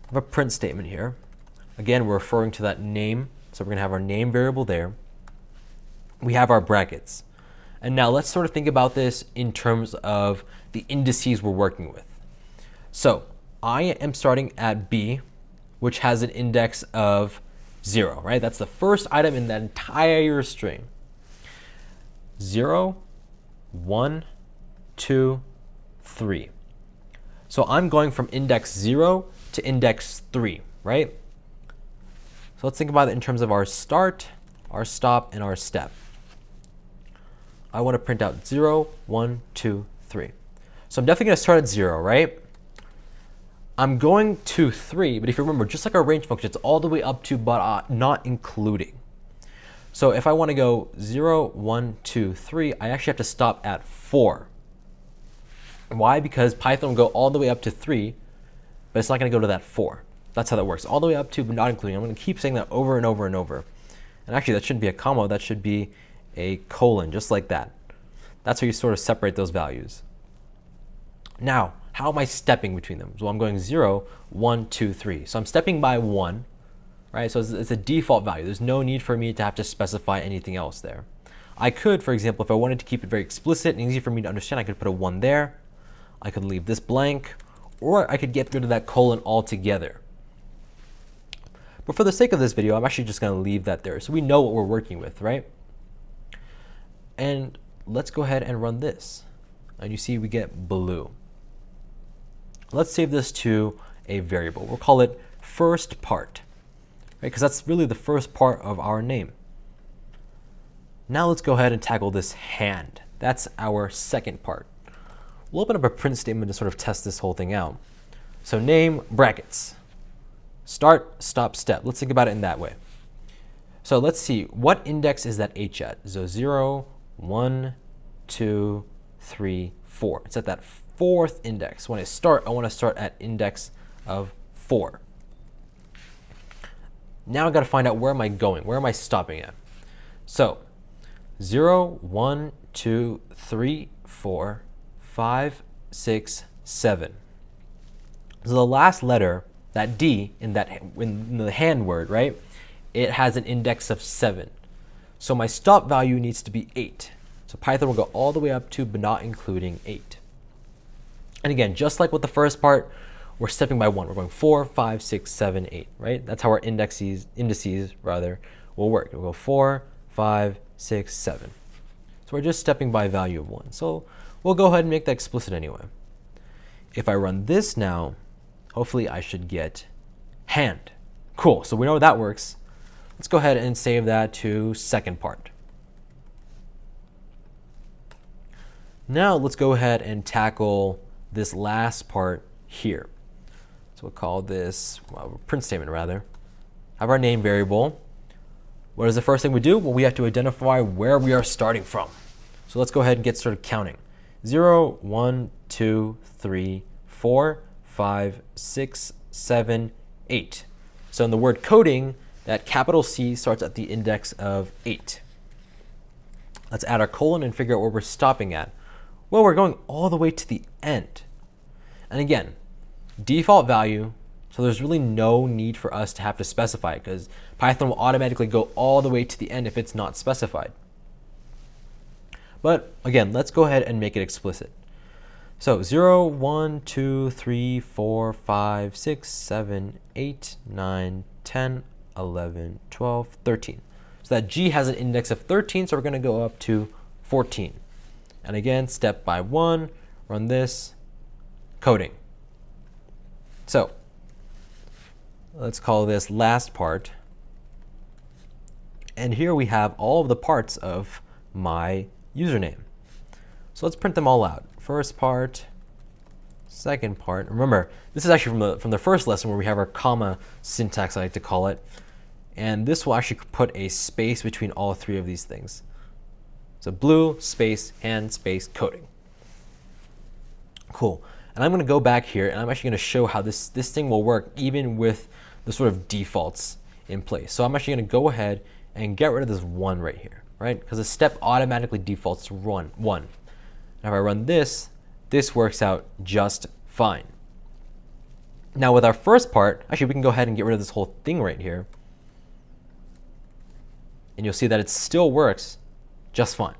I have a print statement here. Again, we're referring to that name. So we're going to have our name variable there. We have our brackets. And now let's sort of think about this in terms of the indices we're working with. So I am starting at B, which has an index of 0, right? That's the first item in that entire string. 0, 1, 2, 3. So I'm going from index 0 to index 3, right? So let's think about it in terms of our start, our stop, and our step. I want to print out 0, 1, 2, 3. So I'm definitely going to start at 0, right? I'm going to 3, but if you remember, just like our range function, it's all the way up to but not including. So if I want to go 0, 1, 2, 3, I actually have to stop at 4. Why? Because Python will go all the way up to 3, but it's not going to go to that 4. That's how that works. All the way up to, but not including. I'm going to keep saying that over and over and over. And actually, that shouldn't be a comma. That should be a colon, just like that. That's how you sort of separate those values. Now, how am I stepping between them? So I'm going 0, 1, 2, 3. So I'm stepping by 1, right? So it's a default value. There's no need for me to have to specify anything else there. I could, for example, if I wanted to keep it very explicit and easy for me to understand, I could put a 1 there. I could leave this blank, or I could get rid of that colon altogether. But for the sake of this video, I'm actually just going to leave that there so we know what we're working with, right? And let's go ahead and run this. And you see we get blue. Let's save this to a variable. We'll call it first part, right? Because that's really the first part of our name. Now let's go ahead and tackle this hand. That's our second part. We'll open up a print statement to sort of test this whole thing out. So name, brackets. Start, stop, step. Let's think about it in that way. So let's see, what index is that h at? So 0, 1, 2, 3, 4. It's at that fourth index. When I start, I want to start at index of 4. Now I've got to find out where am I going? Where am I stopping at? So 0, 1, 2, 3, 4, 5, 6, 7. So the last letter, that D in the hand word, right? It has an index of 7. So my stop value needs to be 8. So Python will go all the way up to but not including 8. And again, just like with the first part, we're stepping by 1. We're going 4, 5, 6, 7, 8, right? That's how our indices will work. We'll go 4, 5, 6, 7. So we're just stepping by a value of 1. So we'll go ahead and make that explicit anyway. If I run this now, hopefully I should get hand. Cool, so we know that works. Let's go ahead and save that to second part. Now let's go ahead and tackle this last part here. So we'll call this, well, print statement rather. Have our name variable. What is the first thing we do? Well, we have to identify where we are starting from. So let's go ahead and get started counting. 0, 1, 2, 3, 4, 5, 6, 7, 8. So in the word coding, that capital C starts at the index of 8. Let's add our colon and figure out where we're stopping at. Well, we're going all the way to the end. And again, default value, so there's really no need for us to have to specify it because Python will automatically go all the way to the end if it's not specified. But again, let's go ahead and make it explicit. So 0, 1, 2, 3, 4, 5, 6, 7, 8, 9, 10, 11, 12, 13. So that G has an index of 13, so we're going to go up to 14. And again, step by 1, run this, coding. So let's call this last part. And here we have all of the parts of my username. So let's print them all out. First part, second part. Remember, this is actually from the first lesson where we have our comma syntax, I like to call it. And this will actually put a space between all three of these things. So blue, space, hand, space, coding. Cool. And I'm going to go back here and I'm actually going to show how this thing will work even with the sort of defaults in place. So I'm actually going to go ahead and get rid of this 1 right here, right? Because the step automatically defaults to 1. Now if I run this, this works out just fine. Now with our first part, actually we can go ahead and get rid of this whole thing right here. And you'll see that it still works just fine.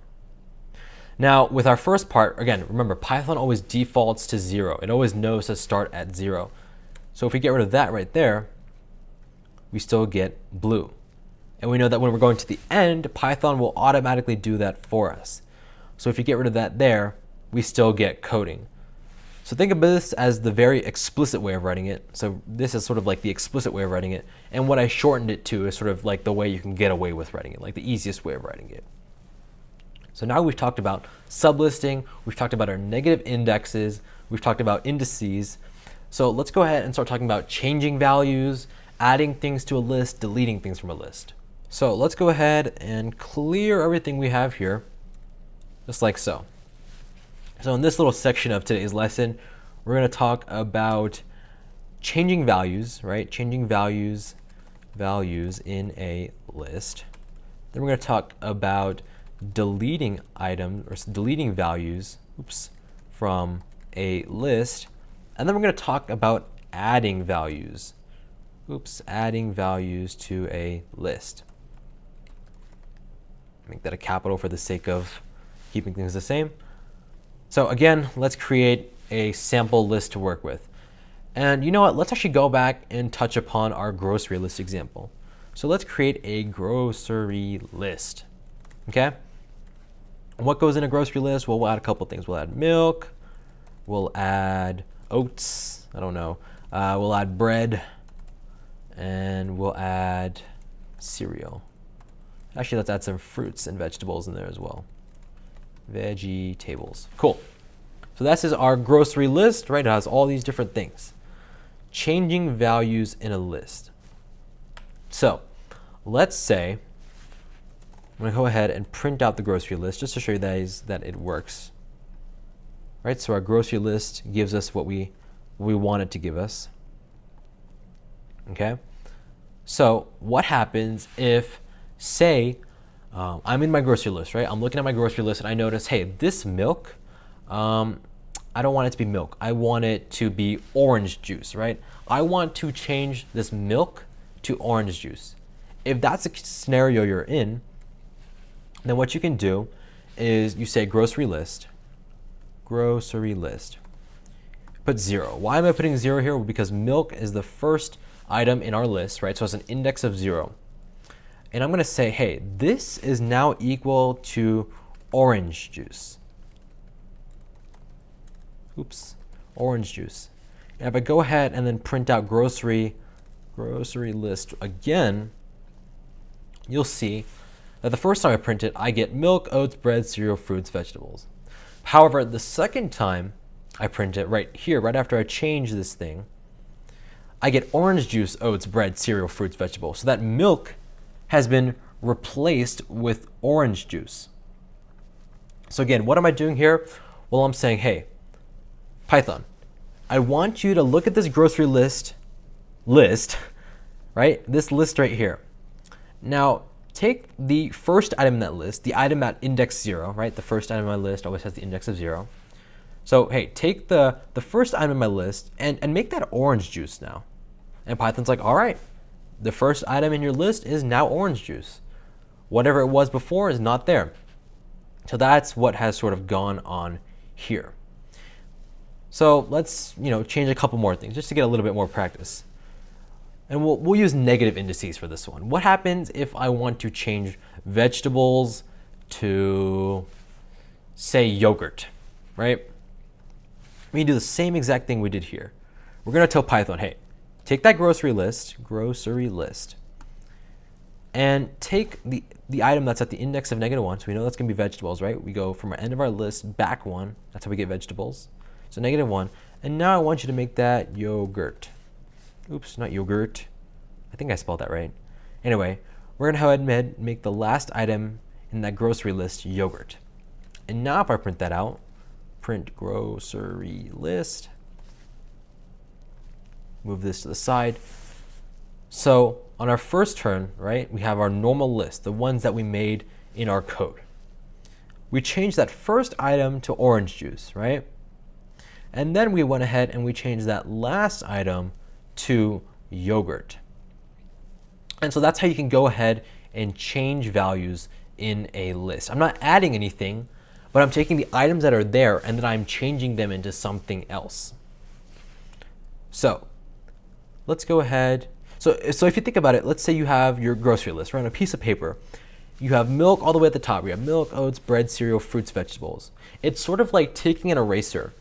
Now with our first part, again, remember Python always defaults to 0. It always knows to start at 0. So if we get rid of that right there, we still get blue. And we know that when we're going to the end, Python will automatically do that for us. So if you get rid of that there, we still get coding. So think of this as the very explicit way of writing it. So this is sort of like the explicit way of writing it. And what I shortened it to is sort of like the way you can get away with writing it, like the easiest way of writing it. So now we've talked about sublisting, we've talked about our negative indexes, we've talked about indices. So let's go ahead and start talking about changing values, adding things to a list, deleting things from a list. So let's go ahead and clear everything we have here, just like so. So in this little section of today's lesson, we're going to talk about changing values, right? Changing values in a list. Then we're going to talk about deleting items or deleting values, from a list. And then we're going to talk about adding values. Adding values to a list. Make that a capital for the sake of keeping things the same. So again, let's create a sample list to work with. And you know what? Let's actually go back and touch upon our grocery list example. So let's create a grocery list. Okay? What goes in a grocery list? Well, we'll add a couple things. We'll add milk. We'll add oats. I don't know. We'll add bread. And we'll add cereal. Actually, let's add some fruits and vegetables in there as well. Vegetables. Cool. So this is our grocery list, right? It has all these different things. Changing values in a list. So let's say I'm going to go ahead and print out the grocery list just to show you that it works. Right? So our grocery list gives us what we want it to give us. Okay? So what happens if, say, I'm in my grocery list, right? I'm looking at my grocery list and I notice, hey, this milk, I don't want it to be milk. I want it to be orange juice, right? I want to change this milk to orange juice. If that's the scenario you're in, then what you can do is you say grocery list, put 0. Why am I putting 0 here? Well, because milk is the first item in our list, right? So it's an index of 0. And I'm going to say, hey, this is now equal to orange juice. Orange juice. And if I go ahead and then print out grocery list again, you'll see that the first time I print it, I get milk, oats, bread, cereal, fruits, vegetables. However, the second time I print it right here, right after I change this thing, I get orange juice, oats, bread, cereal, fruits, vegetables. So that milk has been replaced with orange juice. So again, what am I doing here? Well, I'm saying, hey, Python, I want you to look at this grocery list, right? This list right here. Now, take the first item in that list, the item at index 0, right? The first item in my list always has the index of 0. So, hey, take the first item in my list and make that orange juice now. And Python's like, all right, the first item in your list is now orange juice. Whatever it was before is not there. So that's what has sort of gone on here. So let's change a couple more things just to get a little bit more practice. And we'll use negative indices for this one. What happens if I want to change vegetables to, say, yogurt, right? We do the same exact thing we did here. We're going to tell Python, hey, take that grocery list, and take the item that's at the index of -1. So we know that's going to be vegetables, right? We go from our end of our list back 1. That's how we get vegetables. So -1. And now I want you to make that yogurt. Oops, not yogurt. I think I spelled that right. Anyway, we're going to go ahead and make the last item in that grocery list yogurt. And now if I print that out, print grocery list, move this to the side. So on our first turn, right, we have our normal list, the ones that we made in our code. We changed that first item to orange juice, right? And then we went ahead and we changed that last item to yogurt. And so that's how you can go ahead and change values in a list. I'm not adding anything, but I'm taking the items that are there and then I'm changing them into something else. So let's go ahead. So if you think about it, let's say you have your grocery list, right, on a piece of paper. You have milk all the way at the top. You have milk, oats, bread, cereal, fruits, vegetables. It's sort of like taking an eraser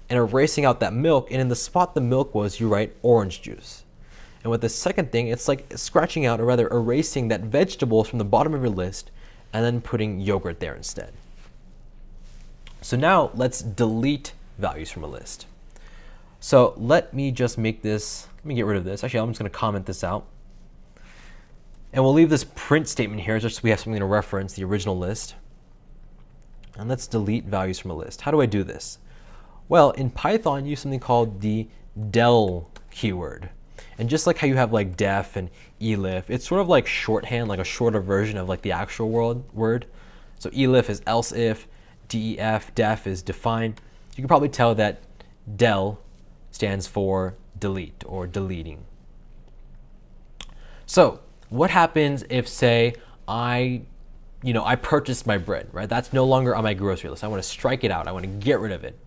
and erasing out that milk, and in the spot the milk was, you write orange juice. And with the second thing, it's like scratching out, or rather erasing that vegetables from the bottom of your list and then putting yogurt there instead. So now let's delete values from a list. So let me just make this, let me get rid of this. Actually, I'm just going to comment this out. And we'll leave this print statement here just so we have something to reference the original list. And let's delete values from a list. How do I do this? Well, in Python, use something called the del keyword. And just like how you have like def and elif, it's sort of like shorthand, like a shorter version of like the actual word. So elif is else if, def is define. You can probably tell that del stands for delete or deleting. So what happens if, say, I purchased my bread, right? That's no longer on my grocery list. I want to strike it out. I want to get rid of it.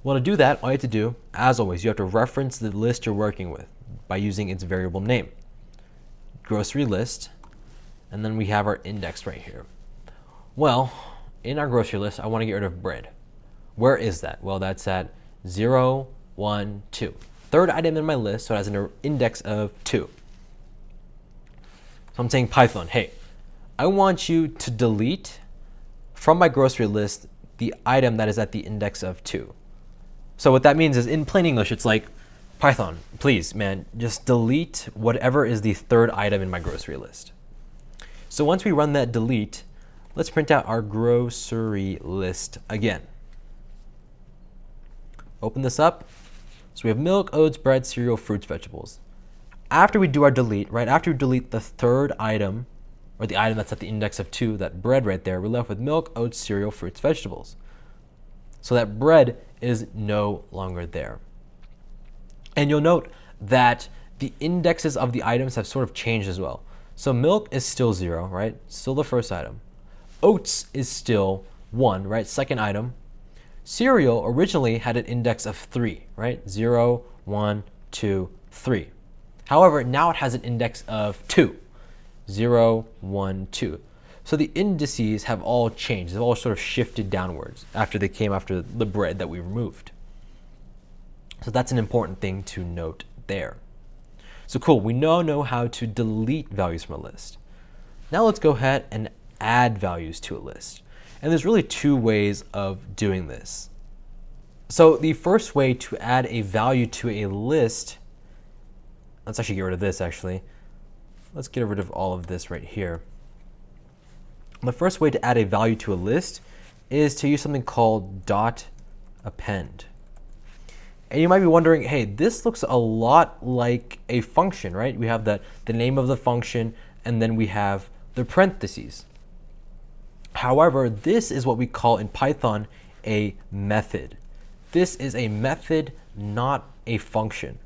Well, to do that, all you have to do, as always, you have to reference the list you're working with by using its variable name. Grocery list, and then we have our index right here. Well, in our grocery list, I want to get rid of bread. Where is that? Well, that's at 0, 1, 2. Third item in my list, so it has an index of 2. So I'm saying Python, hey, I want you to delete from my grocery list the item that is at the index of 2. So what that means is, in plain English, it's like, Python, please, man, just delete whatever is the third item in my grocery list. So once we run that delete, let's print out our grocery list again. Open this up. So we have milk, oats, bread, cereal, fruits, vegetables. After we do our delete, right after we delete the third item, or the item that's at the index of 2, that bread right there, we're left with milk, oats, cereal, fruits, vegetables. So that bread is no longer there. And you'll note that the indexes of the items have sort of changed as well. So milk is still 0, right? Still the first item. Oats is still 1, right? Second item. Cereal originally had an index of 3, right? 0, 1, 2, 3. However, now it has an index of 2. 0, 1, 2. So the indices have all changed. They've all sort of shifted downwards after they came after the bread that we removed. So that's an important thing to note there. So cool, we now know how to delete values from a list. Now let's go ahead and add values to a list. And there's really two ways of doing this. So the first way to add a value to a list, let's actually get rid of this actually. Let's get rid of all of this right here. The first way to add a value to a list is to use something called .append. And you might be wondering, hey, this looks a lot like a function, right? We have the name of the function, and then we have the parentheses. However, this is what we call in Python a method. This is a method, not a function.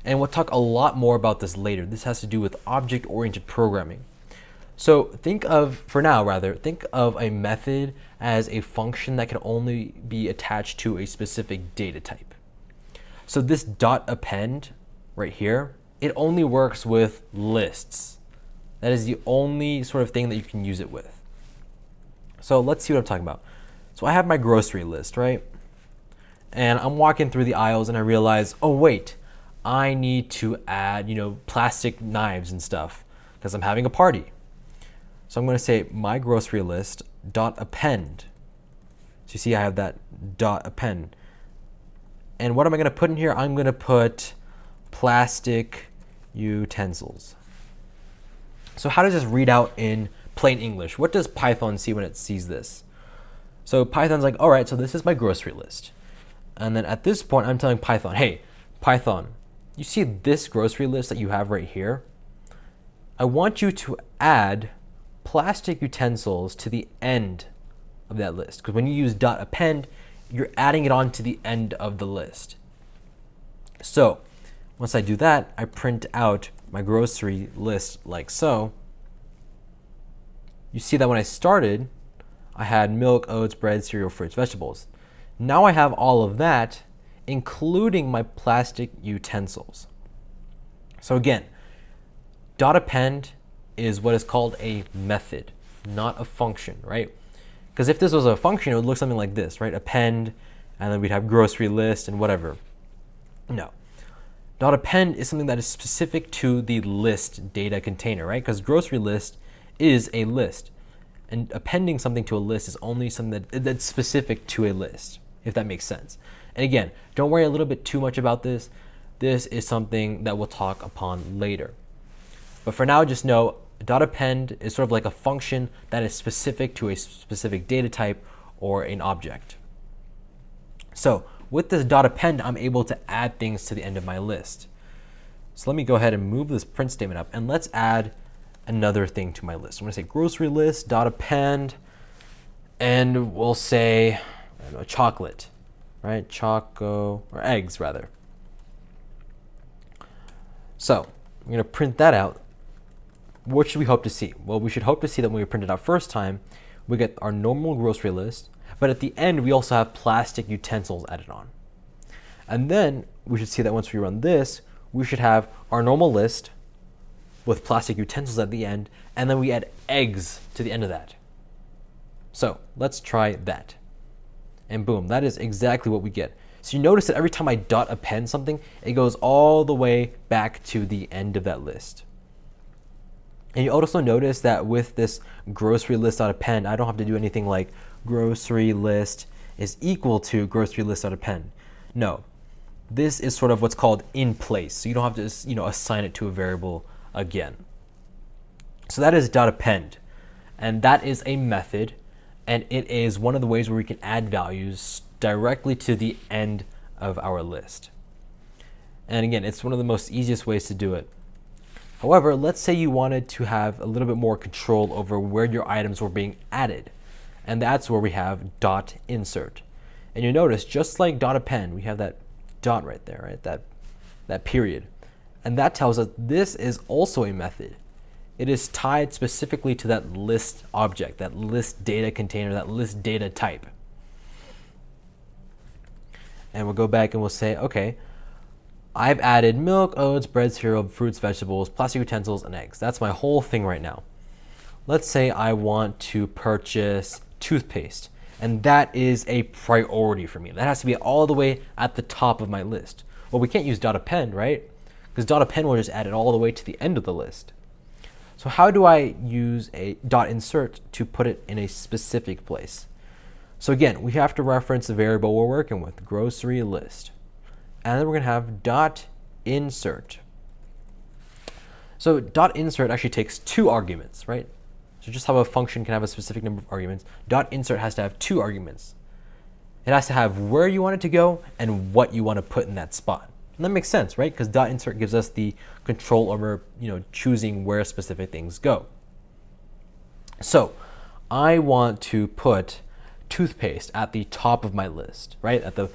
And we'll talk a lot more about this later. This has to do with object-oriented programming. So think of a method as a function that can only be attached to a specific data type. So this .append right here, it only works with lists. That is the only sort of thing that you can use it with. So let's see what I'm talking about. So I have my grocery list, right? And I'm walking through the aisles and I realize, oh wait, I need to add, plastic knives and stuff because I'm having a party. So I'm going to say my grocery list .append. So you see I have that .append. And what am I going to put in here? I'm going to put plastic utensils. So how does this read out in plain English? What does Python see when it sees this? So Python's like, all right, so this is my grocery list. And then at this point, I'm telling Python, hey, Python, you see this grocery list that you have right here? I want you to add plastic utensils to the end of that list. Because when you use .append, you're adding it on to the end of the list. So once I do that, I print out my grocery list like so. You see that when I started, I had milk, oats, bread, cereal, fruits, vegetables. Now I have all of that, including my plastic utensils. So again, .append is what is called a method, not a function, right? Because if this was a function, it would look something like this, right? Append, and then we'd have grocery list and whatever. No. .append is something that is specific to the list data container, right? Because grocery list is a list. And appending something to a list is only something that's specific to a list, if that makes sense. And again, don't worry a little bit too much about this. This is something that we'll talk upon later. But for now, just know .append is sort of like a function that is specific to a specific data type or an object. So with this .append, I'm able to add things to the end of my list. So let me go ahead and move this print statement up, and let's add another thing to my list. I'm going to say grocery list .append, and we'll say, I don't know, chocolate. right? Choco, or eggs rather. So I'm going to print that out. What should we hope to see? Well, we should hope to see that when we print it out first time, we get our normal grocery list, but at the end we also have plastic utensils added on. And then we should see that once we run this, we should have our normal list with plastic utensils at the end, and then we add eggs to the end of that. So let's try that. And boom, that is exactly what we get. So you notice that every time I dot append something, it goes all the way back to the end of that list. And you also notice that with this grocery list dot append, I don't have to do anything like grocery list is equal to grocery list dot append. No, this is sort of what's called in place. So you don't have to assign it to a variable again. So that is dot append, and that is a method, and it is one of the ways where we can add values directly to the end of our list. And again, it's one of the most easiest ways to do it. However, let's say you wanted to have a little bit more control over where your items were being added, and that's where we have dot insert. And you notice, just like dot append, we have that dot right there, right? That period. And that tells us this is also a method. It is tied specifically to that list object, that list data container, that list data type. And we'll go back and we'll say, okay, I've added milk, oats, bread, cereal, fruits, vegetables, plastic utensils, and eggs. That's my whole thing right now. Let's say I want to purchase toothpaste, and that is a priority for me. That has to be all the way at the top of my list. Well, we can't use dot append, right? Because dot append will just add it all the way to the end of the list. So how do I use a dot insert to put it in a specific place? So again, we have to reference the variable we're working with, grocery list. And then we're going to have dot insert. So dot insert actually takes two arguments, right? So just how a function can have a specific number of arguments, dot insert has to have two arguments. It has to have where you want it to go and what you want to put in that spot. And that makes sense, right? Because dot insert gives us the control over, choosing where specific things go. So I want to put toothpaste at the top of my list, right? At the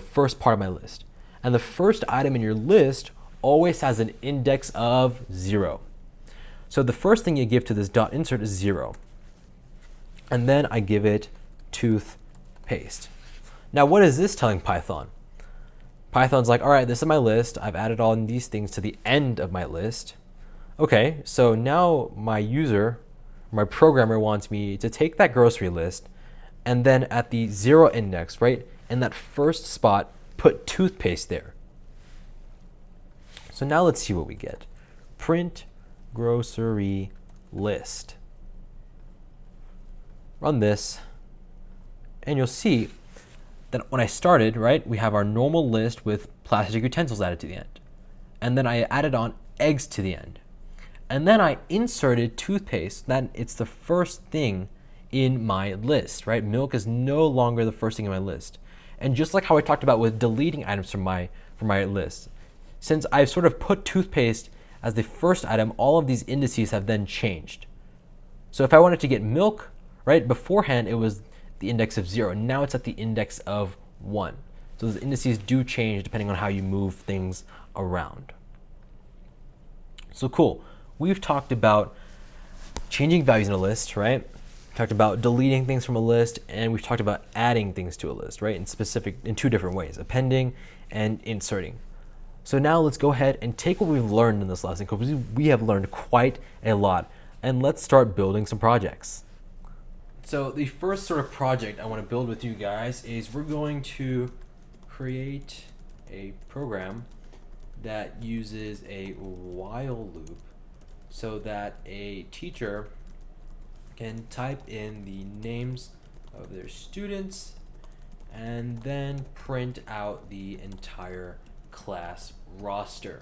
first part of my list. And the first item in your list always has an index of 0. So the first thing you give to this dot insert is 0. And then I give it toothpaste. Now what is this telling Python? Python's like, all right, this is my list. I've added all these things to the end of my list. Okay, so now my user, my programmer wants me to take that grocery list and then at the 0 index, right, in that first spot, put toothpaste there. So now let's see what we get. Print grocery list. Run this, and you'll see that when I started, right, we have our normal list with plastic utensils added to the end. And then I added on eggs to the end. And then I inserted toothpaste. Then it's the first thing in my list, right? Milk is no longer the first thing in my list. And just like how I talked about with deleting items from my list, since I've sort of put toothpaste as the first item, all of these indices have then changed. So if I wanted to get milk, right, beforehand it was the index of 0. Now it's at the index of 1. So the indices do change depending on how you move things around. So cool. We've talked about changing values in a list, right? We've talked about deleting things from a list, and we've talked about adding things to a list, right? In two different ways, appending and inserting. So now let's go ahead and take what we've learned in this lesson, because we have learned quite a lot, and let's start building some projects. So the first sort of project I want to build with you guys is we're going to create a program that uses a while loop so that a teacher can type in the names of their students and then print out the entire class roster.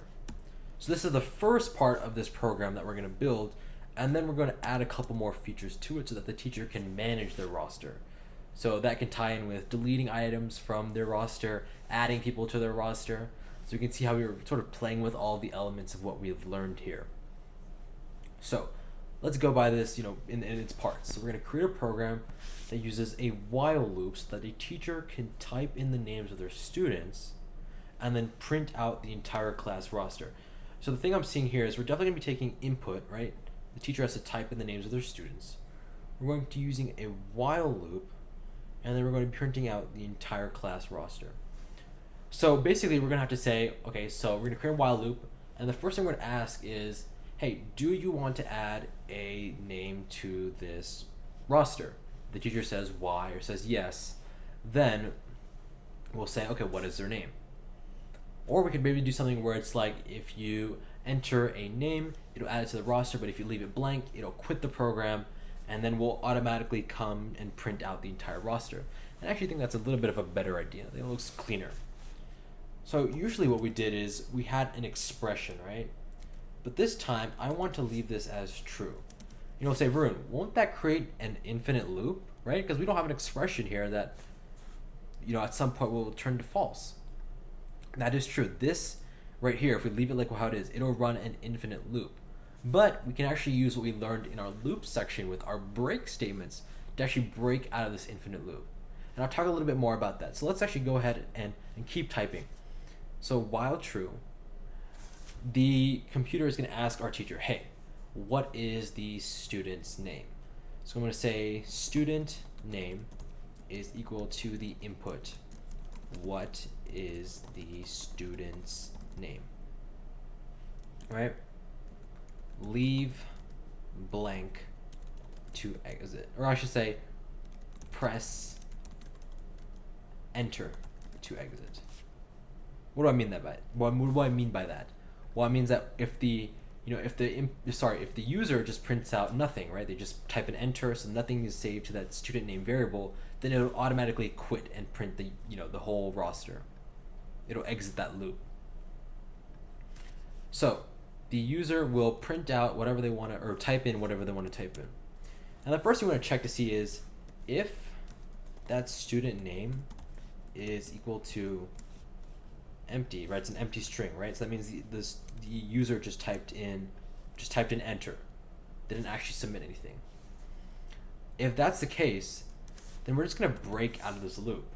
So this is the first part of this program that we're going to build, and then we're going to add a couple more features to it so that the teacher can manage their roster. So that can tie in with deleting items from their roster, adding people to their roster. So you can see how we were sort of playing with all the elements of what we've learned here. So let's go by this, in its parts. So we're going to create a program that uses a while loop so that a teacher can type in the names of their students and then print out the entire class roster. So the thing I'm seeing here is we're definitely going to be taking input, right? The teacher has to type in the names of their students. We're going to be using a while loop, and then we're going to be printing out the entire class roster. So basically, we're going to have to say, okay, so we're going to create a while loop, and the first thing we're going to ask is, hey, do you want to add a name to this roster? The teacher says Y or says yes. Then we'll say, okay, what is their name? Or we could maybe do something where it's like, if you enter a name, it'll add it to the roster, but if you leave it blank, it'll quit the program, and then we'll automatically come and print out the entire roster. And I actually think that's a little bit of a better idea. It looks cleaner. So usually what we did is we had an expression, right? But this time, I want to leave this as true. Say, Varun, won't that create an infinite loop, right? Because we don't have an expression here that, at some point will turn to false. That is true. This right here, if we leave it like how it is, it'll run an infinite loop. But we can actually use what we learned in our loop section with our break statements to actually break out of this infinite loop. And I'll talk a little bit more about that. So let's actually go ahead and keep typing. So while true, the computer is going to ask our teacher, hey, what is the student's name? So I'm going to say student name is equal to the input. What is the student's name? All right. Leave blank to exit, or I should say press enter to exit. What do I mean by that? Well, it means that if the user just prints out nothing, right? They just type an enter, so nothing is saved to that student name variable, then it'll automatically quit and print the whole roster. It'll exit that loop. So the user will print out whatever they want to, or type in whatever they want to type in. And the first thing we want to check to see is if that student name is equal to empty, right? It's an empty string, right? So that means the user just typed in enter, didn't actually submit anything. If that's the case, then we're just going to break out of this loop,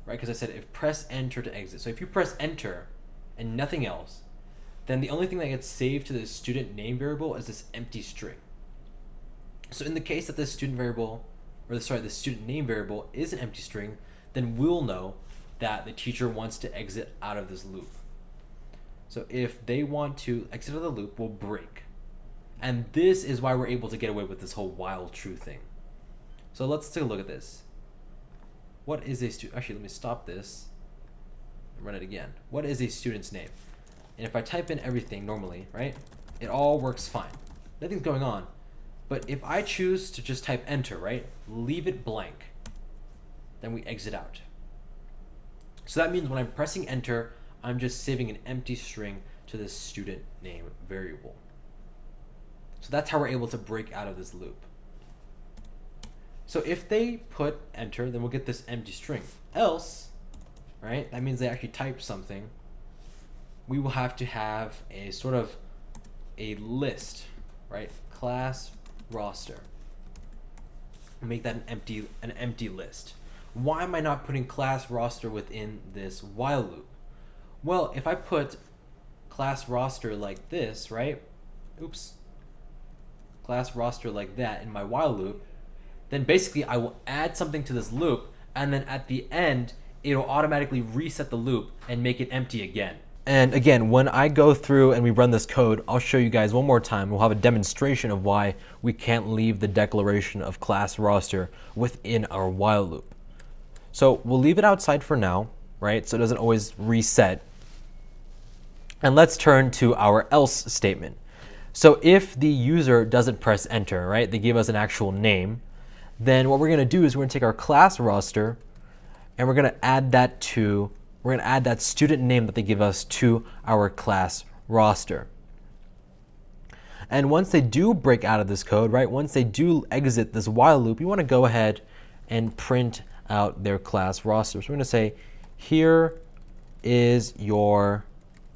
right? Because I said if press enter to exit. So if you press enter and nothing else, then the only thing that gets saved to the student name variable is this empty string. So in the case that the student name variable is an empty string, then we'll know that the teacher wants to exit out of this loop. So if they want to exit out of the loop, we'll break. And this is why we're able to get away with this whole while true thing. So let's take a look at this. What is a student? Actually, let me stop this and run it again. What is a student's name? And if I type in everything normally, right, it all works fine. Nothing's going on. But if I choose to just type enter, right, leave it blank, then we exit out. So that means when I'm pressing enter, I'm just saving an empty string to this student name variable. So that's how we're able to break out of this loop. So if they put enter, then we'll get this empty string. Else, right, that means they actually typed something. We will have to have a sort of a list, right? Class roster. Make that an empty list. Why am I not putting class roster within this while loop? Well, if I put class roster like this, right? Oops. Class roster like that in my while loop, then basically I will add something to this loop, and then at the end, it'll automatically reset the loop and make it empty again. And again, when I go through and we run this code, I'll show you guys one more time. We'll have a demonstration of why we can't leave the declaration of class roster within our while loop. So we'll leave it outside for now, right? So it doesn't always reset. And let's turn to our else statement. So if the user doesn't press enter, right? They give us an actual name. Then what we're going to do is we're going to take our class roster and we're going to add that student name that they give us to our class roster. And once they do break out of this code, right, once they do exit this while loop, you want to go ahead and print out their class roster. So we're going to say, here is your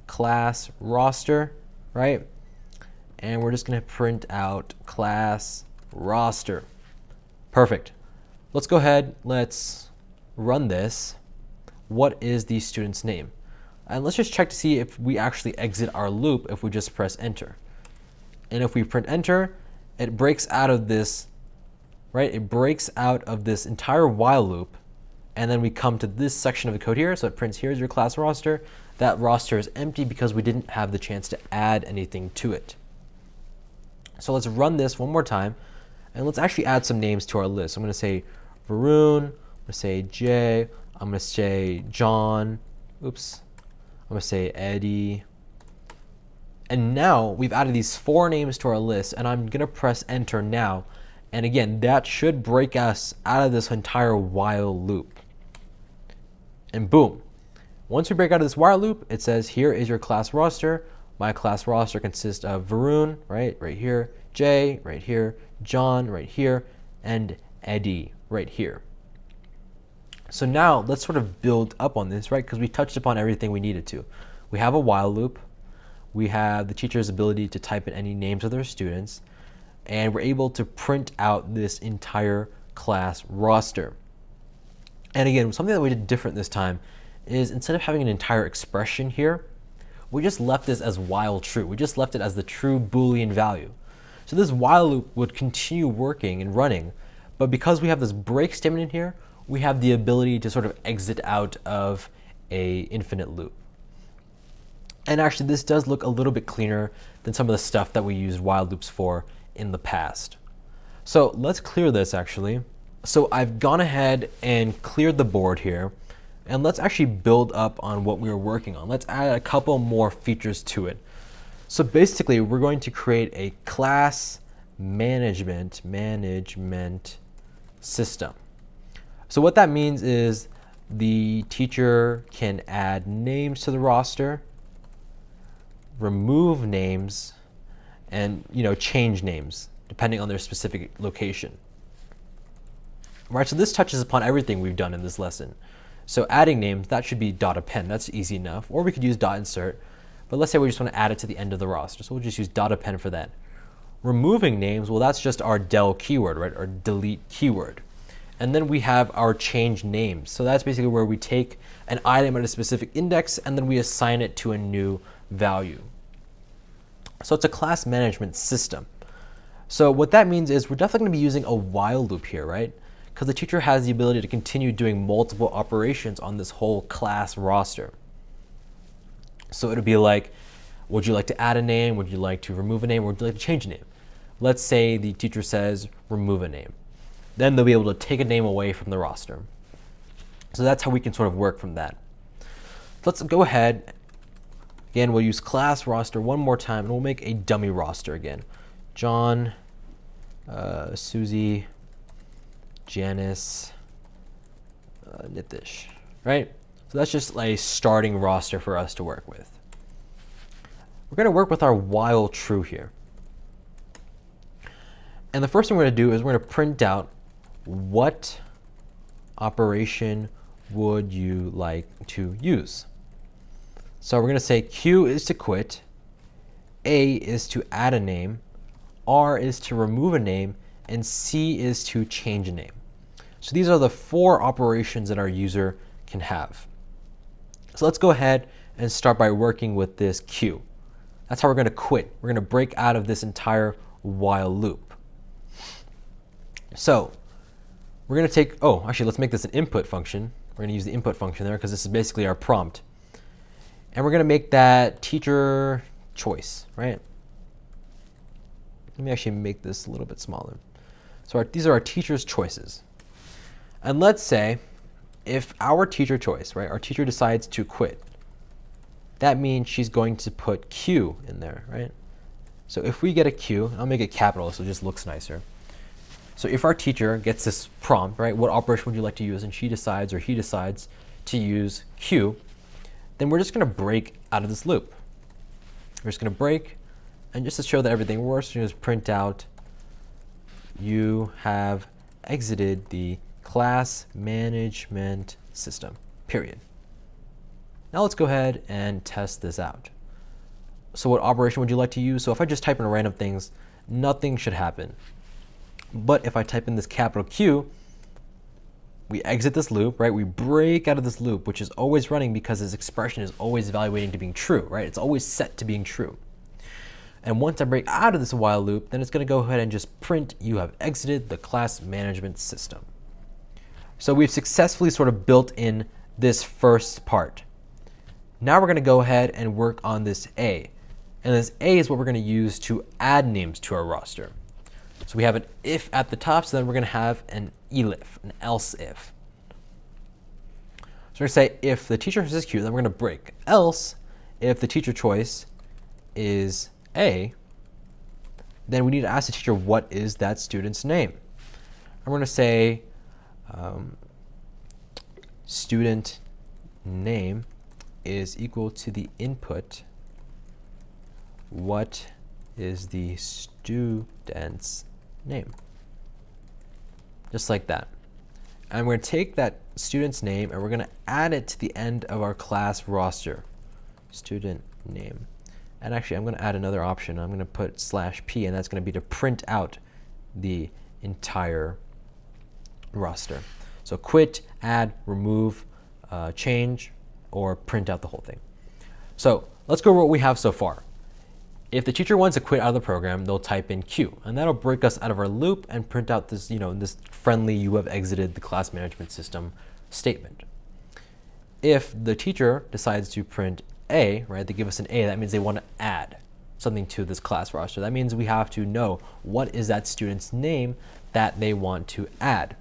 class roster, right? and we're just going to print out class roster. Perfect. Let's go ahead, let's run this. What is the student's name? And let's just check to see if we actually exit our loop if we just press enter. And if we print enter, it breaks out of this, right? It breaks out of this entire while loop, and then we come to this section of the code here. So it prints, here's your class roster. That roster is empty because we didn't have the chance to add anything to it. So let's run this one more time, and let's actually add some names to our list. So I'm going to say Varun, I'm going to say Jay, I'm going to say John, oops, I'm going to say Eddie. And now we've added these 4 names to our list, and I'm going to press enter now. And again, that should break us out of this entire while loop. And boom. Once we break out of this while loop, it says, here is your class roster. My class roster consists of Varun, right here, Jay, right here, John, right here, and Eddie, right here. So now let's sort of build up on this, right? Because we touched upon everything we needed to. We have a while loop. We have the teacher's ability to type in any names of their students, and we're able to print out this entire class roster. And again, something that we did different this time is instead of having an entire expression here, we just left this as while true. We just left it as the true Boolean value. So this while loop would continue working and running, but because we have this break statement in here, we have the ability to sort of exit out of a infinite loop. And actually, this does look a little bit cleaner than some of the stuff that we used while loops for in the past. So let's clear this actually. So I've gone ahead and cleared the board here, and let's actually build up on what we were working on. Let's add a couple more features to it. So basically, we're going to create a class management system. So what that means is the teacher can add names to the roster, remove names, and change names depending on their specific location. Right, so this touches upon everything we've done in this lesson. So adding names, that should be .append. That's easy enough. Or we could use .insert. But let's say we just want to add it to the end of the roster. So we'll just use .append for that. Removing names, well, that's just our del keyword, right? Our delete keyword. And then we have our change names. So that's basically where we take an item at a specific index and then we assign it to a new value. So it's a class management system. So what that means is we're definitely going to be using a while loop here, right? Because the teacher has the ability to continue doing multiple operations on this whole class roster. So it'll be like, would you like to add a name? Would you like to remove a name? Or would you like to change a name? Let's say the teacher says remove a name. Then they'll be able to take a name away from the roster. So that's how we can sort of work from that. Let's go ahead. Again, we'll use class roster one more time, and we'll make a dummy roster again. John, Susie, Janice, Nitish, right? So that's just a starting roster for us to work with. We're going to work with our while true here. And the first thing we're going to do is we're going to print out what operation would you like to use. So we're going to say Q is to quit, A is to add a name, R is to remove a name, and C is to change a name. So these are the 4 operations that our user can have. So let's go ahead and start by working with this Q. That's how we're going to quit. We're going to break out of this entire while loop. So we're going to take, actually let's make this an input function. We're going to use the input function there because this is basically our prompt. And we're going to make that teacher choice, right? Let me actually make this a little bit smaller. So these are our teacher's choices. And let's say if our teacher choice, right, our teacher decides to quit, that means she's going to put Q in there, right? So if we get a Q, I'll make it capital so it just looks nicer. So if our teacher gets this prompt, right, what operation would you like to use, and she decides or he decides to use Q, then we're just going to break out of this loop. We're just going to break, and just to show that everything works, we're going to print out you have exited the class management system, period. Now let's go ahead and test this out. So what operation would you like to use? So if I just type in random things, nothing should happen. But if I type in this capital Q, we exit this loop, right? We break out of this loop, which is always running because this expression is always evaluating to being true, right? It's always set to being true. And once I break out of this while loop, then it's going to go ahead and just print, you have exited the class management system. So we've successfully sort of built in this first part. Now we're going to go ahead and work on this A. And this A is what we're going to use to add names to our roster. So we have an if at the top, so then we're going to have an elif, an else if. So we're going to say if the teacher choice is Q, then we're going to break. Else, if the teacher choice is A, then we need to ask the teacher what is that student's name. I'm going to say student name is equal to the input, what is the student's name. Just like that. And we're going to take that student's name and we're going to add it to the end of our class roster. Student name. And actually, I'm going to add another option. I'm going to put /p, and that's going to be to print out the entire roster. So quit, add, remove, change, or print out the whole thing. So let's go over what we have so far. If the teacher wants to quit out of the program, they'll type in Q, and that'll break us out of our loop and print out this, this friendly "you have exited the class management system" statement. If the teacher decides to print A, right, they give us an A, that means they want to add something to this class roster. That means we have to know what is that student's name that they want to add.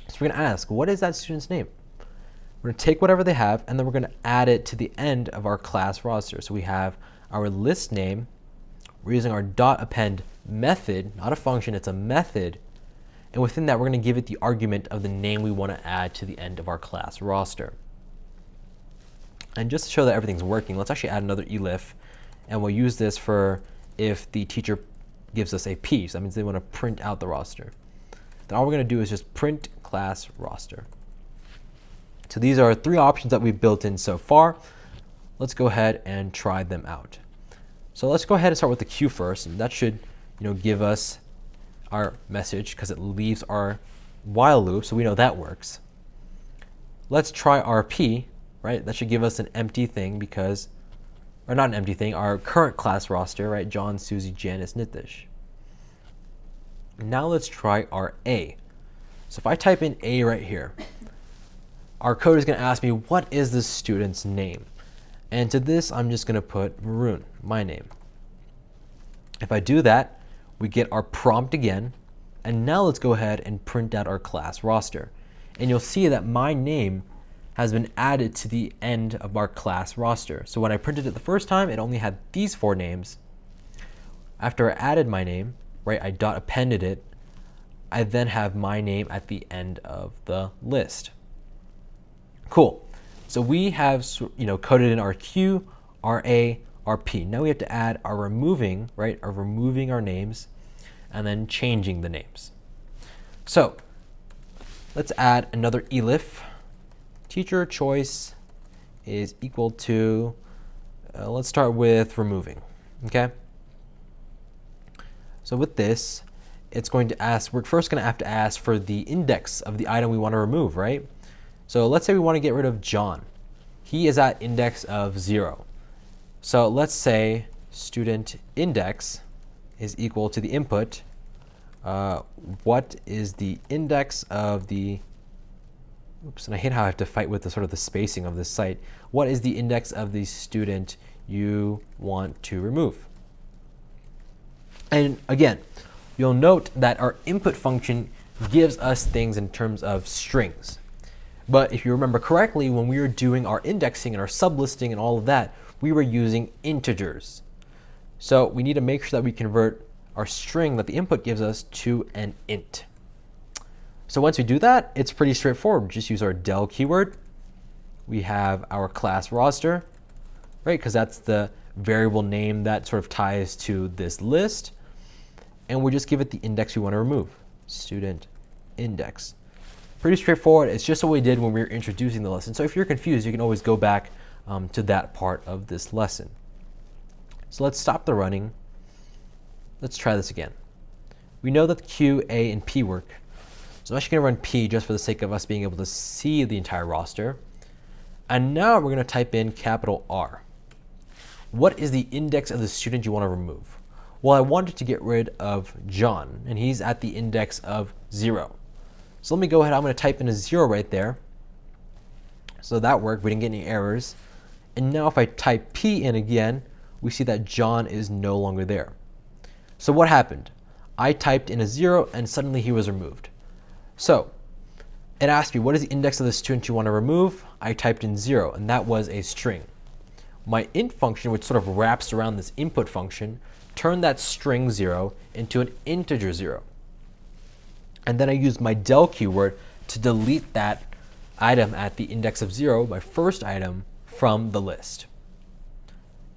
So we're going to ask, what is that student's name? We're going to take whatever they have, and then we're going to add it to the end of our class roster. So we have our list name. We're using our .append method, not a function, it's a method. And within that, we're going to give it the argument of the name we want to add to the end of our class roster. And just to show that everything's working, let's actually add another elif, and we'll use this for if the teacher gives us a P. So that means they want to print out the roster. Then all we're going to do is just print class roster. So these are 3 options that we've built in so far. Let's go ahead and try them out. So let's go ahead and start with the Q first, and that should give us our message because it leaves our while loop, so we know that works. Let's try our P, right? That should give us an empty thing because, or not an empty thing, our current class roster, right? John, Susie, Janice, Nitish. Now let's try our A. So if I type in A right here, our code is going to ask me, what is the student's name? And to this, I'm just going to put Maroon, my name. If I do that, we get our prompt again. And now let's go ahead and print out our class roster. And you'll see that my name has been added to the end of our class roster. So when I printed it the first time, it only had these 4 names. After I added my name, right, I appended it, I then have my name at the end of the list. Cool. So we have coded in our Q, our A, our P. Now we have to add our removing, right? Our removing our names and then changing the names. So let's add another elif. Teacher choice is equal to, let's start with removing, okay? So with this, it's going to ask, we're first going to have to ask for the index of the item we want to remove, right? So let's say we want to get rid of John. He is at index of 0. So let's say student index is equal to the input. What is the index of the, oops, and I hate how I have to fight with the sort of the spacing of this site. What is the index of the student you want to remove? And again, you'll note that our input function gives us things in terms of strings. But if you remember correctly, when we were doing our indexing and our sublisting and all of that, we were using integers. So we need to make sure that we convert our string that the input gives us to an int. So once we do that, it's pretty straightforward. We just use our del keyword. We have our class roster, right? Because that's the variable name that sort of ties to this list. And we just give it the index we want to remove, student index. Pretty straightforward. It's just what we did when we were introducing the lesson. So if you're confused, you can always go back to that part of this lesson. So let's stop the running. Let's try this again. We know that Q, A, and P work. So I'm actually going to run P just for the sake of us being able to see the entire roster. And now we're going to type in capital R. What is the index of the student you want to remove? Well, I wanted to get rid of John, and he's at the index of 0. So let me go ahead. I'm going to type in a 0 right there. So that worked. We didn't get any errors. And now if I type P in again, we see that John is no longer there. So what happened? I typed in a 0 and suddenly he was removed. So it asked me, what is the index of the student you want to remove? I typed in 0, and that was a string. My int function, which sort of wraps around this input function, turned that string 0 into an integer 0. And then I used my del keyword to delete that item at the index of 0, my first item, from the list.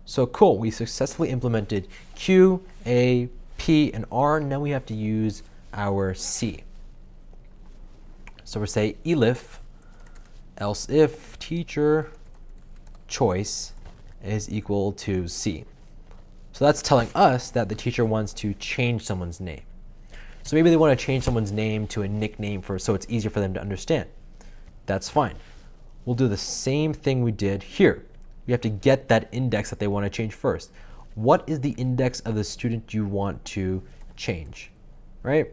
So cool, we successfully implemented Q, A, P, and R. Now we have to use our C. So we say elif, else if teacher choice is equal to C. So that's telling us that the teacher wants to change someone's name. So maybe they want to change someone's name to a nickname so it's easier for them to understand. That's fine. We'll do the same thing we did here. We have to get that index that they want to change first. What is the index of the student you want to change, right?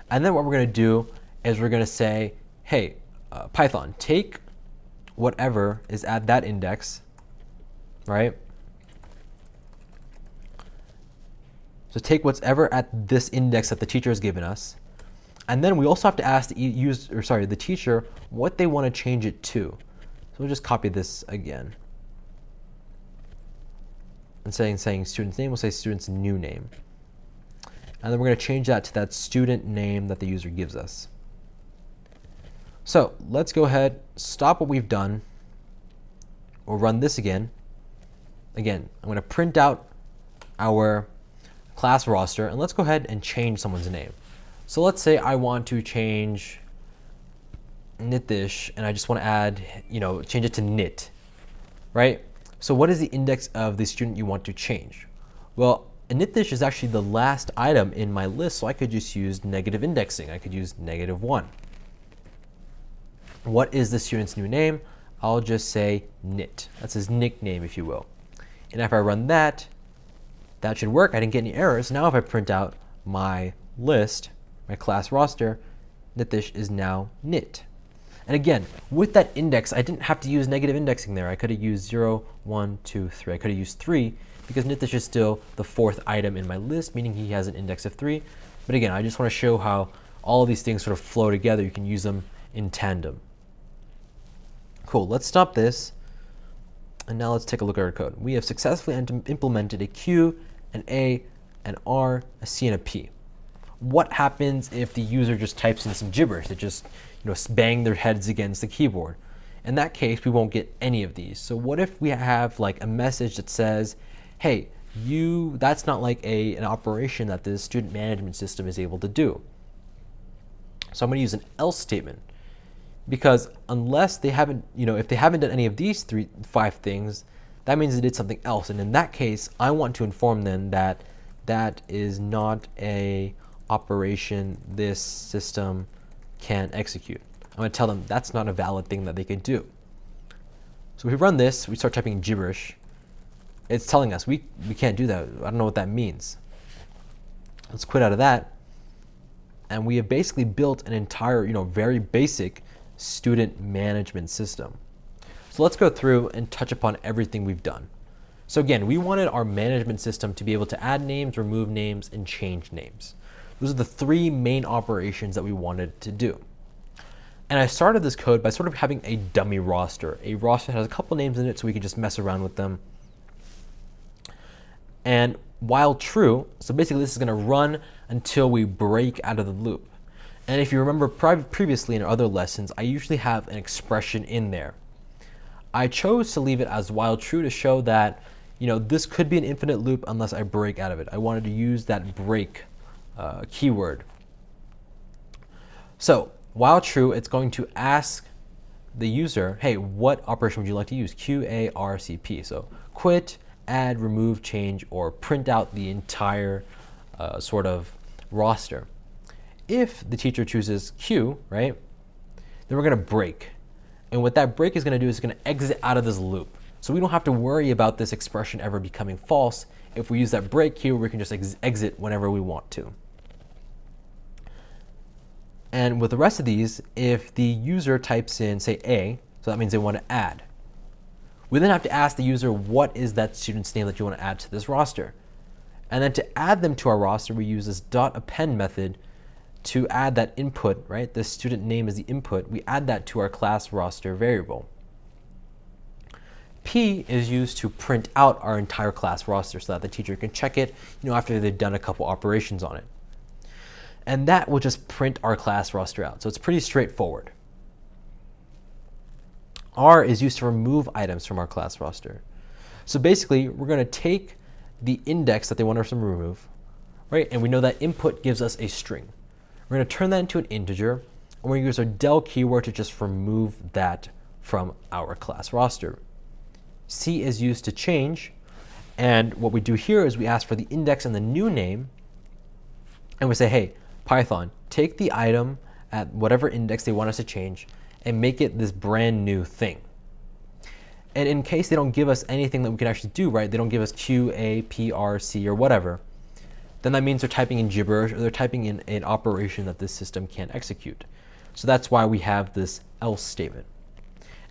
And then what we're going to do is we're going to say, hey, Python, take whatever is at that index, right? So take whatever at this index that the teacher has given us. And then we also have to ask the teacher what they want to change it to. So we'll just copy this again. And saying student's name, we'll say student's new name. And then we're going to change that to that student name that the user gives us. So let's go ahead, stop what we've done. We'll run this again. Again, I'm going to print out our class roster, and let's go ahead and change someone's name. So let's say I want to change Nitish, and I just want to add, change it to Nit, right? So what is the index of the student you want to change? Well, Nitish is actually the last item in my list, so I could just use negative indexing. I could use -1. What is the student's new name? I'll just say Nit. That's his nickname, if you will. And if I run that, that should work. I didn't get any errors. Now if I print out my list, my class roster, Nitish is now Nit. And again, with that index, I didn't have to use negative indexing there. I could have used 0, 1, 2, 3. I could have used 3 because Nitish is still the 4th item in my list, meaning he has an index of 3. But again, I just want to show how all of these things sort of flow together. You can use them in tandem. Cool, let's stop this. And now let's take a look at our code. We have successfully implemented a Q, an A, an R, a C, and a P. What happens if the user just types in some gibberish? They just bang their heads against the keyboard? In that case, we won't get any of these. So what if we have like a message that says, hey, that's not like an operation that the student management system is able to do. So I'm going to use an else statement. Because unless they haven't, if they haven't done any of these 5 things, that means they did something else. And in that case, I want to inform them that that is not a operation this system can execute. I'm going to tell them that's not a valid thing that they can do. So if we run this, we start typing gibberish. It's telling us we can't do that. I don't know what that means. Let's quit out of that. And we have basically built an entire, very basic student management system. So let's go through and touch upon everything we've done. So again, we wanted our management system to be able to add names, remove names, and change names. Those are the 3 main operations that we wanted to do. And I started this code by sort of having a dummy roster. A roster that has a couple names in it so we can just mess around with them. And while true, so basically this is going to run until we break out of the loop. And if you remember previously in other lessons, I usually have an expression in there. I chose to leave it as while true to show that, this could be an infinite loop unless I break out of it. I wanted to use that break keyword. So while true, it's going to ask the user, hey, what operation would you like to use? Q, A, R, C, P. So quit, add, remove, change, or print out the entire sort of roster. If the teacher chooses Q, right, then we're going to break. And what that break is going to do is it's going to exit out of this loop. So we don't have to worry about this expression ever becoming false. If we use that break Q, we can just exit whenever we want to. And with the rest of these, if the user types in, say, A, so that means they want to add. We then have to ask the user, what is that student's name that you want to add to this roster? And then to add them to our roster, we use this .append method to add that input, right? The student name is the input. We add that to our class roster variable. P is used to print out our entire class roster so that the teacher can check it, after they've done a couple operations on it. And that will just print our class roster out. So it's pretty straightforward. R is used to remove items from our class roster. So basically, we're going to take the index that they want us to remove, right? And we know that input gives us a string. We're going to turn that into an integer, and we're going to use our del keyword to just remove that from our class roster. C is used to change, and what we do here is we ask for the index and the new name, and we say, hey, Python, take the item at whatever index they want us to change and make it this brand new thing. And in case they don't give us anything that we can actually do, right? They don't give us Q, A, P, R, C, or whatever, then that means they're typing in gibberish, or they're typing in an operation that this system can't execute. So that's why we have this else statement.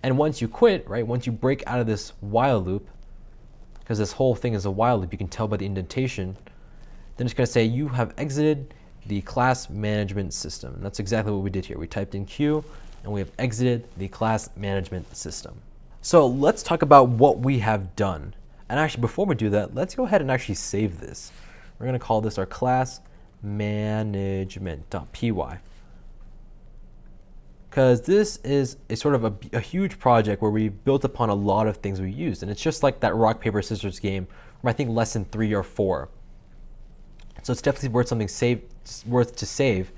And once you quit, right, once you break out of this while loop, because this whole thing is a while loop, you can tell by the indentation, then it's going to say you have exited the class management system. And that's exactly what we did here. We typed in Q, and we have exited the class management system. So let's talk about what we have done. And actually, before we do that, let's go ahead and actually save this. We're going to call this our class management.py. Because this is a sort of a huge project where we built upon a lot of things we used. And it's just like that rock, paper, scissors game from I think lesson 3 or 4. So it's definitely worth to save.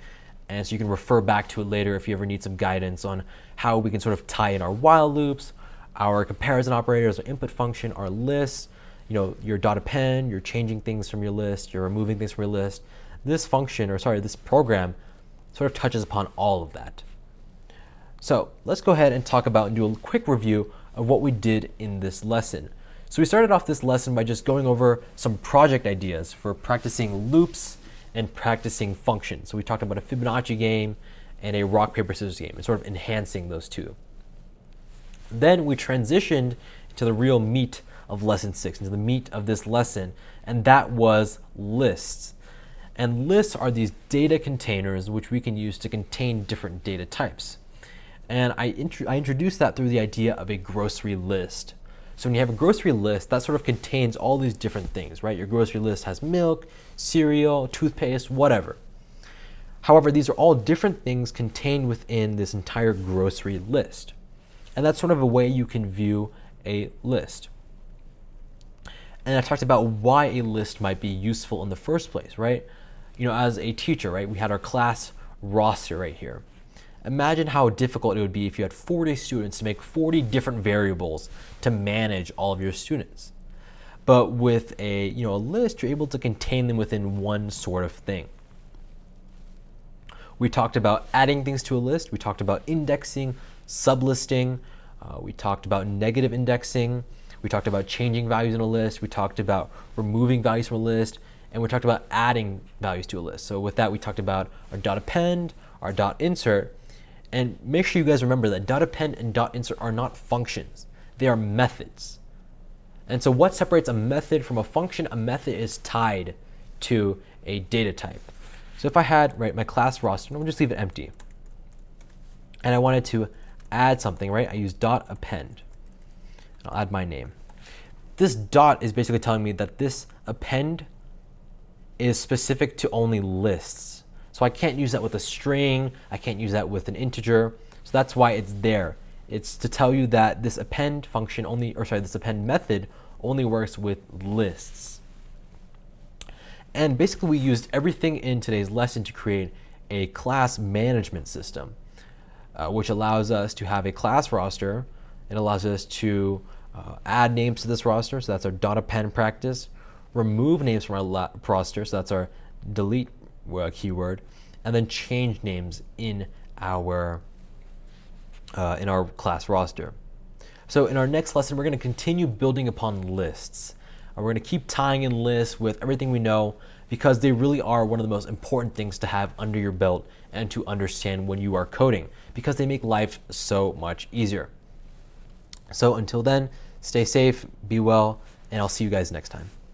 And so you can refer back to it later if you ever need some guidance on how we can sort of tie in our while loops, our comparison operators, our input function, our lists, your .append, you're changing things from your list, you're removing things from your list. This program sort of touches upon all of that. So let's go ahead and talk about and do a quick review of what we did in this lesson. So we started off this lesson by just going over some project ideas for practicing loops and practicing functions. So we talked about a Fibonacci game and a rock, paper, scissors game and sort of enhancing those two. Then we transitioned to the real meat of lesson 6, into the meat of this lesson, and that was lists. And lists are these data containers which we can use to contain different data types. And I introduced that through the idea of a grocery list. So when you have a grocery list, that sort of contains all these different things, right? Your grocery list has milk, cereal, toothpaste, whatever. However, these are all different things contained within this entire grocery list. And that's sort of a way you can view a list. And I talked about why a list might be useful in the first place, right? As a teacher, right, we had our class roster right here. Imagine how difficult it would be if you had 40 students to make 40 different variables to manage all of your students. But with a list, you're able to contain them within one sort of thing. We talked about adding things to a list. We talked about indexing, sublisting. We talked about negative indexing. We talked about changing values in a list. We talked about removing values from a list. And we talked about adding values to a list. So with that, we talked about our .append, our .insert. And make sure you guys remember that .append and .insert are not functions. They are methods. And so what separates a method from a function? A method is tied to a data type. So if I had, my class roster, I'm gonna just leave it empty. And I wanted to add something, right? I use .append. I'll add my name. This dot is basically telling me that this append is specific to only lists. So I can't use that with a string. I can't use that with an integer. So that's why it's there. It's to tell you that this append function this append method only works with lists. And basically we used everything in today's lesson to create a class management system, which allows us to have a class roster. It allows us to add names to this roster, so that's our dot append practice. Remove names from our roster, so that's our delete keyword, and then change names in our class roster. So in our next lesson, we're going to continue building upon lists. We're going to keep tying in lists with everything we know, because they really are one of the most important things to have under your belt and to understand when you are coding, because they make life so much easier. So until then, stay safe, be well, and I'll see you guys next time.